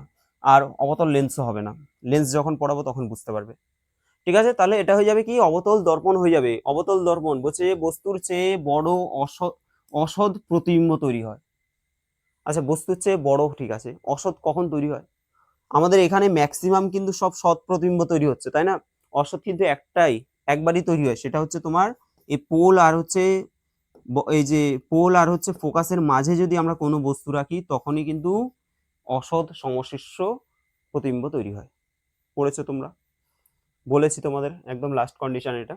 আর অবতল লেন্সও হবে না, লেন্স যখন পড়াবো তখন বুঝতে পারবে। ঠিক আছে, তাহলে এটা হয়ে যাবে কি? অবতল দর্পণ হয়ে যাবে। অবতল দর্পণ বলছে বস্তুর চেয়ে বড় অসৎ প্রতিবিম্ব তৈরি হয়। আচ্ছা, বস্তুর চেয়ে বড়, ঠিক আছে, অসৎ কখন তৈরি হয়? আমাদের এখানে ম্যাক্সিমাম কিন্তু সব সৎ প্রতিবিম্ব তৈরি হচ্ছে, তাই না? অসৎ কিন্তু একবারই তৈরি হয়, সেটা হচ্ছে তোমার এই পোল আর হচ্ছে এই যে পোল আর হচ্ছে ফোকাসের মাঝে যদি আমরা কোনো বস্তু রাখি, তখনই কিন্তু অসৎ সমশিষ্য প্রতিবিম্ব তৈরি হয়। পড়েছো তোমরা? বলেছি তোমাদের একদম লাস্ট কন্ডিশন এটা।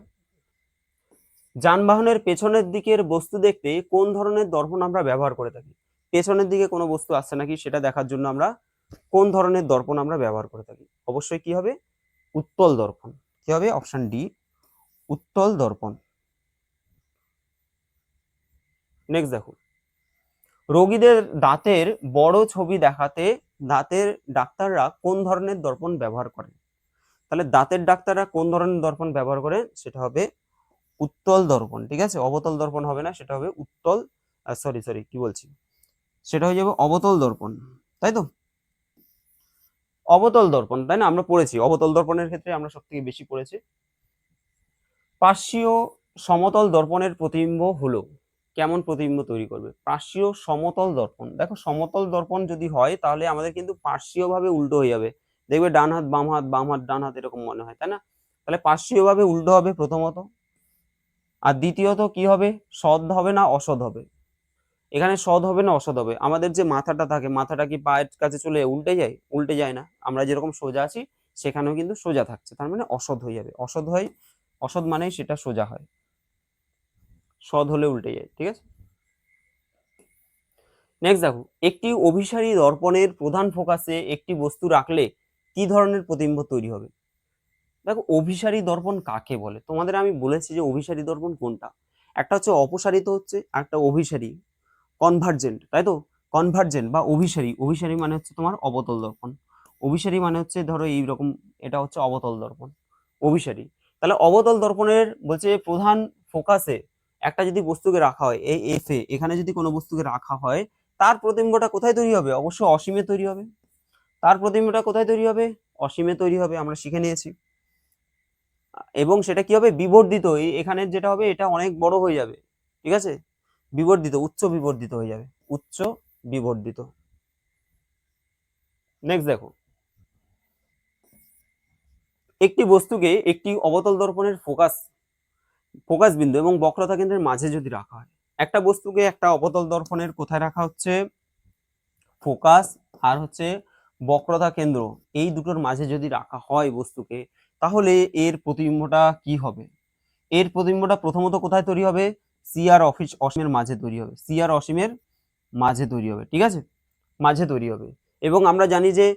যানবাহনের পেছনের দিকের বস্তু দেখতে কোন ধরনের দর্পণ আমরা ব্যবহার করে থাকি? পেছনের দিকে কোনো বস্তু আসছে নাকি সেটা দেখার জন্য আমরা কোন ধরনের দর্পণ আমরা ব্যবহার করে থাকি? অবশ্যই কি হবে? উত্তল দর্পণ। কি হবে? অপশন ডি, উত্তল দর্পণ। নেক্সট দেখো, রোগীদের দাঁতের বড় ছবি দেখাতে দাঁতের ডাক্তাররা কোন ধরনের দর্পণ ব্যবহার করেন? তাহলে দাঁতের ডাক্তাররা কোন ধরনের দর্পণ ব্যবহার করে? সেটা হবে উত্তল দর্পণ। ঠিক আছে, অবতল দর্পণ হবে না, সেটা হবে উত্তল, সরি সরি কি বলছি, সেটা হয়ে যাবে অবতল দর্পণ, তাই তো? অবতল দর্পণ, তাই না? আমরা পড়েছি অবতল দর্পণের ক্ষেত্রে, আমরা সব থেকে বেশি পড়েছি। পার্শ্বীয় সমতল দর্পণের প্রতিবিম্ব হলো, কেমন প্রতিবিম্ব তৈরি করবে? পার্শ্বীয় সমতল দর্পণ, দেখো সমতল দর্পণ যদি হয় তাহলে আমাদের কিন্তু পার্শ্বীয় ভাবে উল্টো হয়ে যাবে, দেখবে ডান হাত বাম হাত, বাম হাত ডান হাত এরকম মনে হয়, তাই না? তাহলে পার্শ্বীয় ভাবে উল্টো হবে প্রথমত, আর দ্বিতীয়ত কি হবে? সৎ হবে না অসৎ হবে? এখানে সৎ হবে না অসৎ হবে? আমাদের যে মাথাটা থাকে, মাথাটা কি পায়ের কাছে চলে উল্টে যায়? উল্টে যায় না, আমরা যেরকম সোজা আছি সেখানেও কিন্তু সোজা থাকছে, তার মানে অসৎ হয়ে যাবে। অসৎ হয়, অসৎ মানেই সেটা সোজা হয়, সৎ হলে উল্টে যায়। ঠিক আছে, নেক্সট দেখো, একটি অভিসারী দর্পণের প্রধান ফোকাসে একটি বস্তু রাখলে কি ধরনের প্রতিবিম্ব তৈরি হবে? দেখো অভিসারী দর্পণ কাকে বলে, তোমাদের আমি বলেছি যে অভিসারী দর্পণ কোনটা। একটা হচ্ছে অপসারিত হচ্ছে, একটা অভিসারী, কনভার্জেন্ট, তাই তো? কনভার্জেন্ট বা অভিসারী, অভিসারী মানে হচ্ছে তোমার অবতল দর্পণ, অভিসারী মানে হচ্ছে ধরো এইরকম, এটা হচ্ছে অবতল দর্পণ, অভিসারী। তাহলে অবতল দর্পণের বলছে প্রধান ফোকাসে একটা যদি বস্তুকে রাখা হয়, এই এফ এ, এখানে যদি কোনো বস্তুকে রাখা হয়, তার প্রতিবিম্বটা কোথায় তৈরি হবে? অবশ্যই অসীমে তৈরি হবে। তার প্রতিবিম্বটা কোথায় তৈরি হবে? অসীমে তৈরি হবে, আমরা শিখে নিয়েছি। এবং সেটা কি হবে? বিবর্ধিত, এখানের যেটা হবে এটা অনেক বড় হয়ে যাবে, ঠিক আছে? বিবর্ধিত, উচ্চ বিবর্ধিত হয়ে যাবে, উচ্চ বিবর্ধিত। নেক্সট দেখো, একটি বস্তুকে একটি অবতল দর্পণের ফোকাস বিন্দু এবং বক্রতা কেন্দ্রের মাঝে যদি রাখা হয়, একটা বস্তুকে একটা অবতল দর্পণের কোথায় রাখা হচ্ছে? ফোকাস আর হচ্ছে বক্রতা কেন্দ্র, এই দুটোর মাঝে যদি রাখা হয় বস্তুকে, তাহলে এর প্রতিবিম্বটা কি হবে? এর প্রতিবিম্বটা প্রথমত কোথায় তৈরি হবে? সি আর অসীমের মাঝে তৈরি হবে, সি আর অসীমের মাঝে তৈরি হবে, ঠিক আছে? মাঝে তৈরি হবে। এবং আমরা জানি যে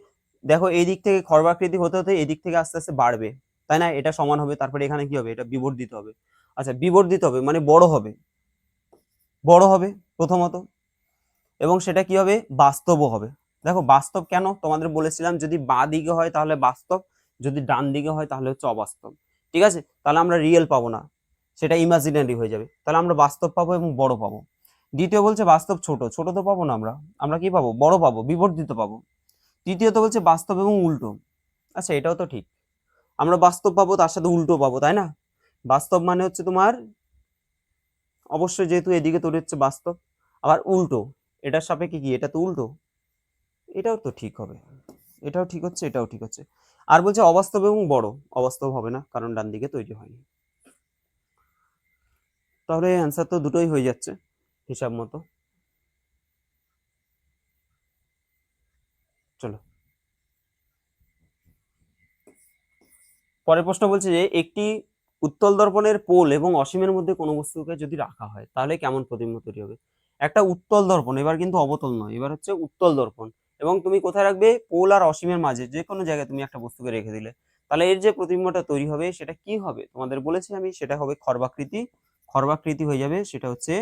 দেখো এই দিক থেকে খর্বাকৃতি হতে হতে এই দিক থেকে আস্তে আস্তে বাড়বে, তাই না? এটা সমান হবে, তারপরে এখানে কি হবে? এটা বিবর্ধিত হবে। আচ্ছা, বিবর্ধিত হবে মানে বড় হবে, বড় হবে প্রথমত, এবং সেটা কি হবে? বাস্তবও হবে। দেখো বাস্তব কেন তোমাদের বলেছিলাম, যদি বাঁ দিকে হয় তাহলে বাস্তব, যদি ডান দিকে হয় তাহলে হচ্ছে অবাস্তব, ঠিক আছে? তাহলে আমরা রিয়েল পাবো না, সেটা ইমাজিনারি হয়ে যাবে, তাহলে আমরা বাস্তব পাবো এবং বড় পাবো। দ্বিতীয় বলছে বাস্তব ছোট, ছোট তো পাবো না আমরা, আমরা কি পাবো? বড় পাবো, বিবর্ধিত পাবো। তৃতীয়ত বলছে বাস্তব এবং উল্টো। আচ্ছা, এটাও তো ঠিক, আমরা বাস্তব পাবো তার সাথে উল্টো পাবো, তাই না? বাস্তব মানে হচ্ছে তোমার অবশ্যই যেহেতু এদিকে তৈরি হচ্ছে বাস্তব, আবার উল্টো, এটার সাপেক্ষে কি? এটা তো উল্টো, এটাও তো ঠিক হবে, এটাও ঠিক হচ্ছে, এটাও ঠিক হচ্ছে। আর বলছে অবাস্তব এবং বড়, অবাস্তব হবে না কারণ ডান দিকে তৈরি হয়নি। তাহলে অ্যান্সার তো দুটোই হয়ে যাচ্ছে হিসাব মতো। চলো, পরের প্রশ্ন বলছে যে একটি উত্তল দর্পণের পোল এবং অসীমের মধ্যে কোনো বস্তুকে যদি রাখা হয় তাহলে কেমন প্রতিবিম্ব তৈরি হবে? একটা উত্তল দর্পণ, এবার কিন্তু অবতল নয়, এবার হচ্ছে উত্তল দর্পণ, এবং তুমি কোথায় রাখবে? পোল আর অসীমের মাঝে যে কোনো জায়গায় তুমি একটা বস্তুকে রেখে দিলে, তাহলে এর যে প্রতিবিম্বটা তৈরি হবে সেটা কি হবে? তোমাদের বলেছি আমি, সেটা হবে খর্বাকৃতি, খর্বাকৃতি হয়ে যাবে, সেটা হচ্ছে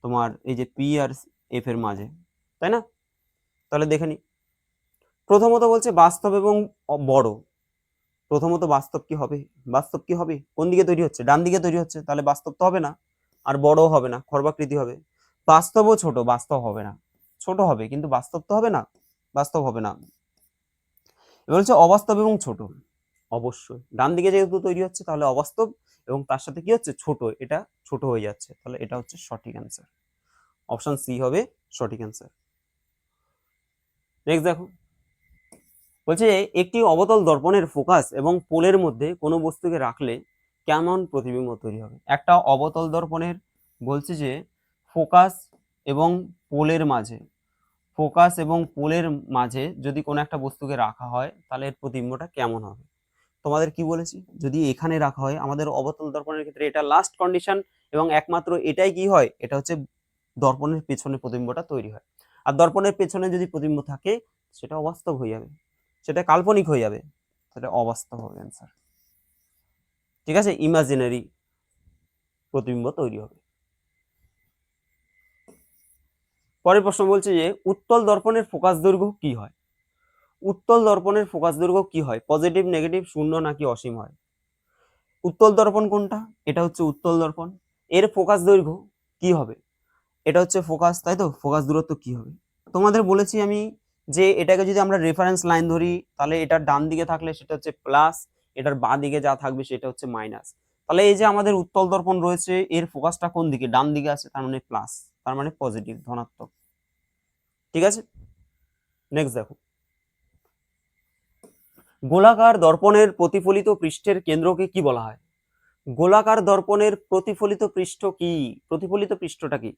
তোমার এই যে পি আর এফ এর মাঝে, তাই না? তাহলে দেখে নি, প্রথমত বলছে বাস্তব এবং বড়। প্রথমত বাস্তব কি হবে? বাস্তব কি হবে? কোন দিকে তৈরি হচ্ছে? ডান দিকে তৈরি হচ্ছে, তাহলে বাস্তব তো হবে না, আর বড়ও হবে না, খর্বাকৃতি হবে। বাস্তবও ছোট, বাস্তব হবে না। ছোট হবে কিন্তু বাস্তব তো হবে না, বাস্তব হবে না। এবার হচ্ছে অবাস্তব এবং ছোট। অবশ্যই ডান দিকে যেহেতু তৈরি হচ্ছে তাহলে অবাস্তব এবং তার সাথে কি হচ্ছে? ছোট, এটা ছোট হয়ে যাচ্ছে, তাহলে এটা হচ্ছে সঠিক অ্যান্সার। অপশন সি হবে সঠিক অ্যান্সার। নেক্সট দেখো, বলছে একটি অবতল দর্পণের ফোকাস এবং পোলের মধ্যে কোনো বস্তুকে রাখলে কেমন প্রতিবিম্ব তৈরি হবে? একটা অবতল দর্পণের বলছে যে ফোকাস এবং পোলের মাঝে, ফোকাস এবং পোলের মাঝে যদি কোনো একটা বস্তুকে রাখা হয় তাহলে এর প্রতিবিম্বটা কেমন হবে? তোমাদের কি বলেছি, যদি এখানে রাখা হয়, আমাদের অবতল দর্পণের ক্ষেত্রে এটা লাস্ট কন্ডিশন এবং একমাত্র এটাই কি হয়, এটা হচ্ছে দর্পণের পেছনে প্রতিবিম্বটা তৈরি হয়। আর দর্পণের পেছনে যদি প্রতিবিম্ব থাকে সেটা অবাস্তব হয়ে যাবে, সেটা কাল্পনিক হয়ে যাবে, সেটা অবাস্তব হবে অ্যান্সার। ঠিক আছে, ইমাজিনারি প্রতিবিম্ব তৈরি হবে। পরের প্রশ্ন বলছে যে উত্তল দর্পণের ফোকাস দৈর্ঘ্য কি হয়? উত্তল দর্পণের ফোকাস দৈর্ঘ্য কি হয়? পজিটিভ, নেগেটিভ, শূন্য নাকি অসীম হয়? উত্তল দর্পণ কোনটা? এটা হচ্ছে উত্তল দর্পণ। এর ফোকাস দৈর্ঘ্য কি হবে? এটা হচ্ছে ফোকাস, তাই তো? ফোকাস দূরত্ব কি হবে? তোমাদের বলেছি আমি যে এটাকে যদি আমরা রেফারেন্স লাইন ধরি তাহলে এটার ডান দিকে থাকলে সেটা হচ্ছে প্লাস, এটার বাঁ দিকে যা থাকবে সেটা হচ্ছে মাইনাস। তাহলে এই যে আমাদের উত্তল দর্পণ রয়েছে এর ফোকাসটা কোন দিকে? ডান দিকে আছে, তার মানে প্লাস, তার মানে পজিটিভ, ধনাত্মক। ঠিক আছে, নেক্সট দেখো, গোলাকার দর্পণের প্রতিফলিত পৃষ্ঠের কেন্দ্রকে কি বলা হয়? গোলাকার দর্পণের প্রতিফলিত পৃষ্ঠ কি? প্রতিফলিত পৃষ্ঠটা কি?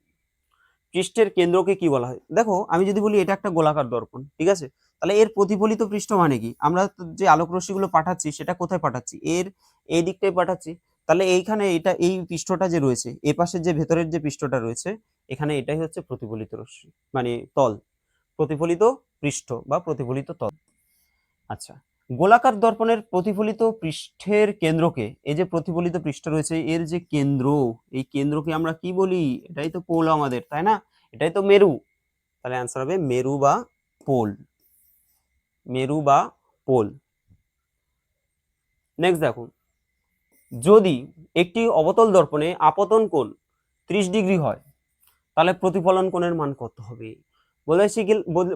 পৃষ্ঠের কেন্দ্রকে কি বলা হয়? দেখো আমি যদি বলি এটা একটা গোলাকার দর্পণ, ঠিক আছে, তাহলে এর প্রতিফলিত পৃষ্ঠ মানে কি? আমরা যে আলোক রশ্মিগুলো পাঠাচ্ছি সেটা কোথায় পাঠাচ্ছি? এর এই দিকটায় পাঠাচ্ছি। তাহলে এইখানে এটা এই পৃষ্ঠটা যে রয়েছে, এ পাশের যে ভেতরের যে পৃষ্ঠটা রয়েছে, এখানে এটাই হচ্ছে প্রতিফলিত রশ্মি, মানে তল, প্রতিফলিত পৃষ্ঠ বা প্রতিফলিত তল। আচ্ছা, গোলাকার দর্পণের প্রতিফলিত পৃষ্ঠের কেন্দ্রকে, এই যে প্রতিফলিত পৃষ্ঠ রয়েছে এর যে কেন্দ্র, এই কেন্দ্রকে আমরা কি বলি? এটাই তো পোল আমাদের, তাই না? এটাই তো মেরু, তাহলে অ্যান্সার হবে মেরু বা পোল, মেরু বা পোল। নেক্সট দেখো, যদি একটি অবতল দর্পণে আপতন কোণ 30 ডিগ্রি হয় তাহলে প্রতিফলন কোণের মান কত হবে?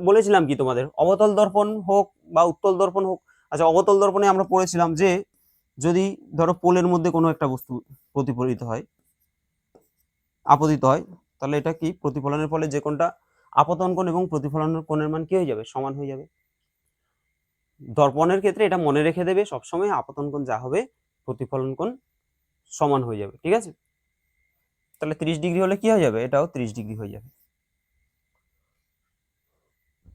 বলেছিলাম কি তোমাদের, অবতল দর্পণ হোক বা উত্তল দর্পণ হোক। আচ্ছা, অবতল দর্পণে আমরা পড়েছিলাম যে যদি ধরো পোলের মধ্যে কোনো একটা বস্তু প্রতিফলিত হয়, আপতিত হয়, তাহলে এটা কি প্রতিফলনের ফলে যে কোনটা আপতন কোণ এবং প্রতিফলনের কোণের মান কি হয়ে যাবে? সমান হয়ে যাবে। দর্পণের ক্ষেত্রে এটা মনে রেখে দেবে সবসময়, আপতন কোণ যা হবে প্রতিফলন কোণ সমান হয়ে যাবে। ঠিক আছে, তাহলে 30 ডিগ্রি হলে কি হয়ে যাবে? এটাও 30 ডিগ্রি হয়ে যাবে।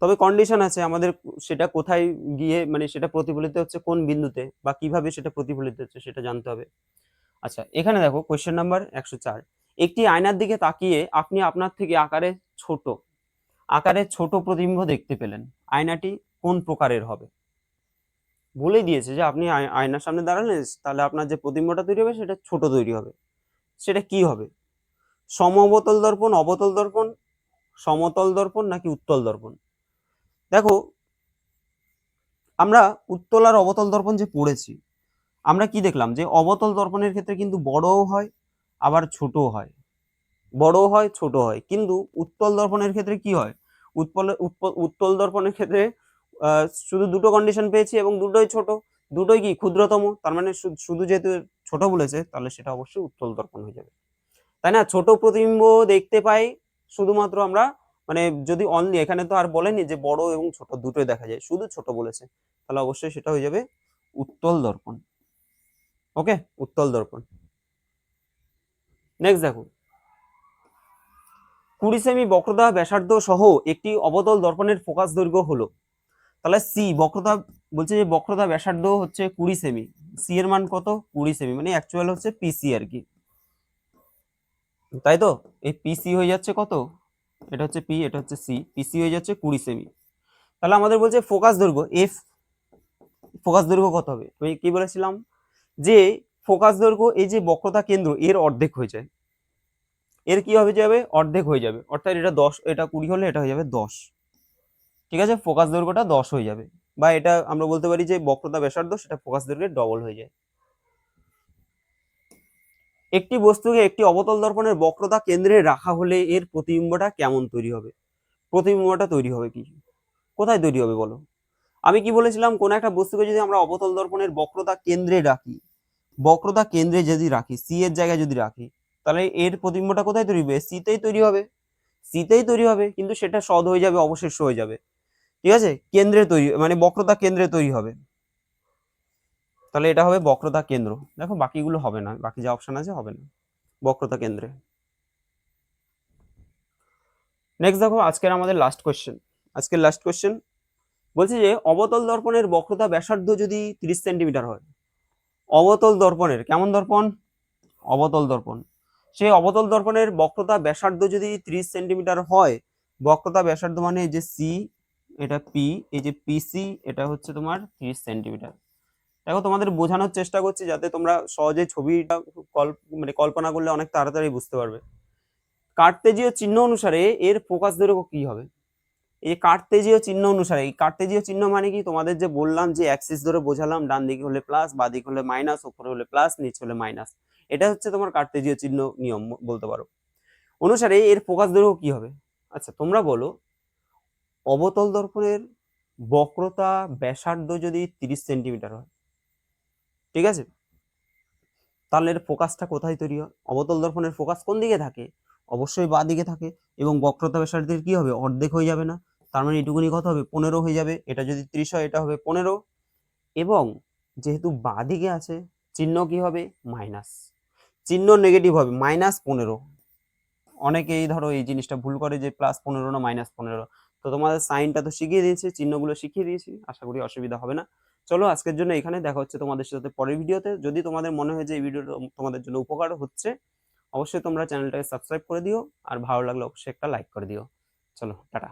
তবে কন্ডিশন আছে আমাদের, সেটা কোথায় গিয়ে মানে সেটা প্রতিফলিত হচ্ছে কোন বিন্দুতে বা কিভাবে সেটা প্রতিফলিত হচ্ছে সেটা জানতে হবে। আচ্ছা, এখানে দেখো কোয়েশ্চেন নাম্বার 104, একটি আয়নার দিকে তাকিয়ে আপনি আপনার থেকে আকারে ছোট প্রতিবিম্ব দেখতে পেলেন, আয়নাটি কোন প্রকারের হবে? বলে দিয়েছে যে আপনি আয়নার সামনে দাঁড়ালেন তাহলে আপনার যে প্রতিবিম্বটা তৈরি হবে সেটা ছোট তৈরি হবে, সেটা কি হবে? সমঅবতল দর্পণ, অবতল দর্পণ, সমতল দর্পণ নাকি উত্তল দর্পণ? দেখো আমরা উত্তল আর অবতল দর্পণ যে পড়েছি, আমরা কি দেখলাম যে অবতল দর্পণের ক্ষেত্রে কিন্তু বড়ও হয় আবার ছোটও হয়, বড়ও হয় ছোট হয়, কিন্তু উত্তল দর্পণের ক্ষেত্রে কি হয়? উত্তল দর্পণের ক্ষেত্রে শুধু দুটো কন্ডিশন পেয়েছি এবং দুটোই ছোট, দুটোই কি ক্ষুদ্রতম, তার মানে শুধু যেহেতু ছোট বলেছে তাহলে সেটা অবশ্যই উত্তল দর্পণ হয়ে যাবে, তাই না? ছোট প্রতিবিম্ব দেখতে পাই শুধুমাত্র আমরা, মানে যদি অনলি, এখানে তো আর বলেনি যে বড় এবং ছোট দুটোই দেখা যায়, শুধু ছোট বলেছে, তাহলে অবশ্যই সেটা হয়ে যাবে উত্তল দর্পণ। ওকে, উত্তল দর্পণ। নেক্সট দেখো, 20 সেমি বক্রতা ব্যাসার্ধ সহ একটি অবতল দর্পণের ফোকাস দৈর্ঘ্য হলো, তাহলে সি বক্রতা, বলছে যে বক্রতা ব্যাসার্ধ হচ্ছে 20 সেমি, সি এর মান কত? 20 সেমি, মানে অ্যাকচুয়াল হচ্ছে পিসি আর কি, তাই তো? এই পিসি হয়ে যাচ্ছে কত? এটা হচ্ছে পি, এটা হচ্ছে সি, পিসি হয়ে যাচ্ছে 20 সেমি। তাহলে আমাদের বলছে ফোকাস দৈর্ঘ্য এফ, ফোকাস দৈর্ঘ্য কত হবে? আমি কি বলেছিলাম যে ফোকাস দৈর্ঘ্য এই যে বক্রতা কেন্দ্র এর অর্ধেক হয়ে যায়, এর কি হবে যাবে? অর্ধেক হয়ে যাবে, অর্থাৎ এটা 10, এটা 20 হলে এটা হয়ে যাবে 10। ঠিক আছে, ফোকাস দৈর্ঘ্যটা 10 হয়ে যাবে, বা এটা আমরা বলতে পারি যে বক্রতা ব্যাসার্ধ সেটা ফোকাস দৈর্ঘ্যের ডবল হয়ে যায়। একটি বস্তুকে একটি অবতল দর্পণের বক্রতা কেন্দ্রে রাখা হলে এর প্রতিবিম্বটা কেমন তৈরি হবে? প্রতিবিম্বটা তৈরি হবে কি, কোথায় তৈরি হবে বলো? আমি কি বলেছিলাম, কোন একটা বস্তুকে যদি আমরা অবতল দর্পণের বক্রতা কেন্দ্রে রাখি, বক্রতা কেন্দ্রে যদি রাখি, সি এর জায়গায় যদি রাখি, তাহলে এর প্রতিবিম্বটা কোথায় তৈরি হবে? সিতেই তৈরি হবে, সিতেই তৈরি হবে, কিন্তু সেটা সদ হয়ে যাবে, অবশেষ্য হয়ে যাবে। ঠিক আছে, কেন্দ্রে তৈরি মানে বক্রতা কেন্দ্রে তৈরি হবে, তাহলে এটা হবে বক্রতা কেন্দ্র। দেখো বাকিগুলো হবে না, বাকি যে অপশন আছে হবে না, বক্রতা কেন্দ্রে। নেক্সট দেখো আজকের আমাদের লাস্ট কোশ্চেন। আজকের লাস্ট কোশ্চেন বলছে যে অবতল দর্পণের বক্রতা ব্যাসার্ধ যদি 30 সেন্টিমিটার হয়, অবতল দর্পণের, কেমন দর্পণ? অবতল দর্পণ। সেই অবতল দর্পণের বক্রতা ব্যাসার্ধ যদি 30 সেন্টিমিটার হয়, বক্রতা ব্যাসার্ধ মানে এই যে সি, এটা পি, এই যে পিসি, এটা হচ্ছে তোমার 30 সেন্টিমিটার। দেখো তোমাদের বোঝানোর চেষ্টা করছি যাতে তোমরা সহজে ছবিটা মানে কল্পনা করলে অনেক তাড়াতাড়ি বুঝতে পারবে। কার্তেজীয় চিহ্ন অনুসারে এর ফোকাস দৈর্ঘ্য কি হবে? এই কার্তেজীয় চিহ্ন অনুসারে, এই কার্তেজীয় চিহ্ন মানে কি, তোমাদের যে বললাম যে অ্যাক্সিস ধরে বোঝালাম, ডান দিকে হলে প্লাস, বাঁ দিকে হলে মাইনাস, উপরে হলে প্লাস, নিচে হলে মাইনাস, এটা হচ্ছে তোমার কার্তেজীয় চিহ্ন নিয়ম বলতে পারো। অনুসারে এর ফোকাস দৈর্ঘ্য কি হবে? আচ্ছা তোমরা বলো, অবতল দর্পণের বক্রতা ব্যাসার্ধ যদি 30 সেন্টিমিটার হয়, ঠিক আছে, তাহলে এর ফোকাসটা কোথায় তৈরি হয়? অবতল দর্পণের ফোকাস কোন দিকে থাকে? অবশ্যই বাঁ দিকে থাকে, এবং বক্রতা ব্যাসার্ধের কি হবে? অর্ধেক হয়ে যাবে না? তার মানে এটুকুনি কত হবে? 15 হয়ে যাবে। এটা যদি 30 হয়, এটা হবে 15, এবং যেহেতু বাঁ দিকে আছে, চিহ্ন কি হবে? মাইনাস, চিহ্ন নেগেটিভ হবে, -15। অনেকেই ধরো এই জিনিসটা ভুল করে যে +15 না -15। তো তোমাদের সাইনটা তো শিখিয়ে দিয়েছি, চিহ্নগুলো শিখিয়ে দিয়েছি, আশা করি অসুবিধা হবে না। চলো আজকের জন্য এখানে, দেখা হচ্ছে তোমাদের সাথে পরের ভিডিওতে। যদি তোমাদের মনে হয় যে এই ভিডিওটা তোমাদের জন্য উপকার হচ্ছে, অবশ্যই তোমরা চ্যানেলটাকে সাবস্ক্রাইব করে দিও, আর ভালো লাগলে অবশ্যই একটা লাইক করে দিও। চলো টাটা।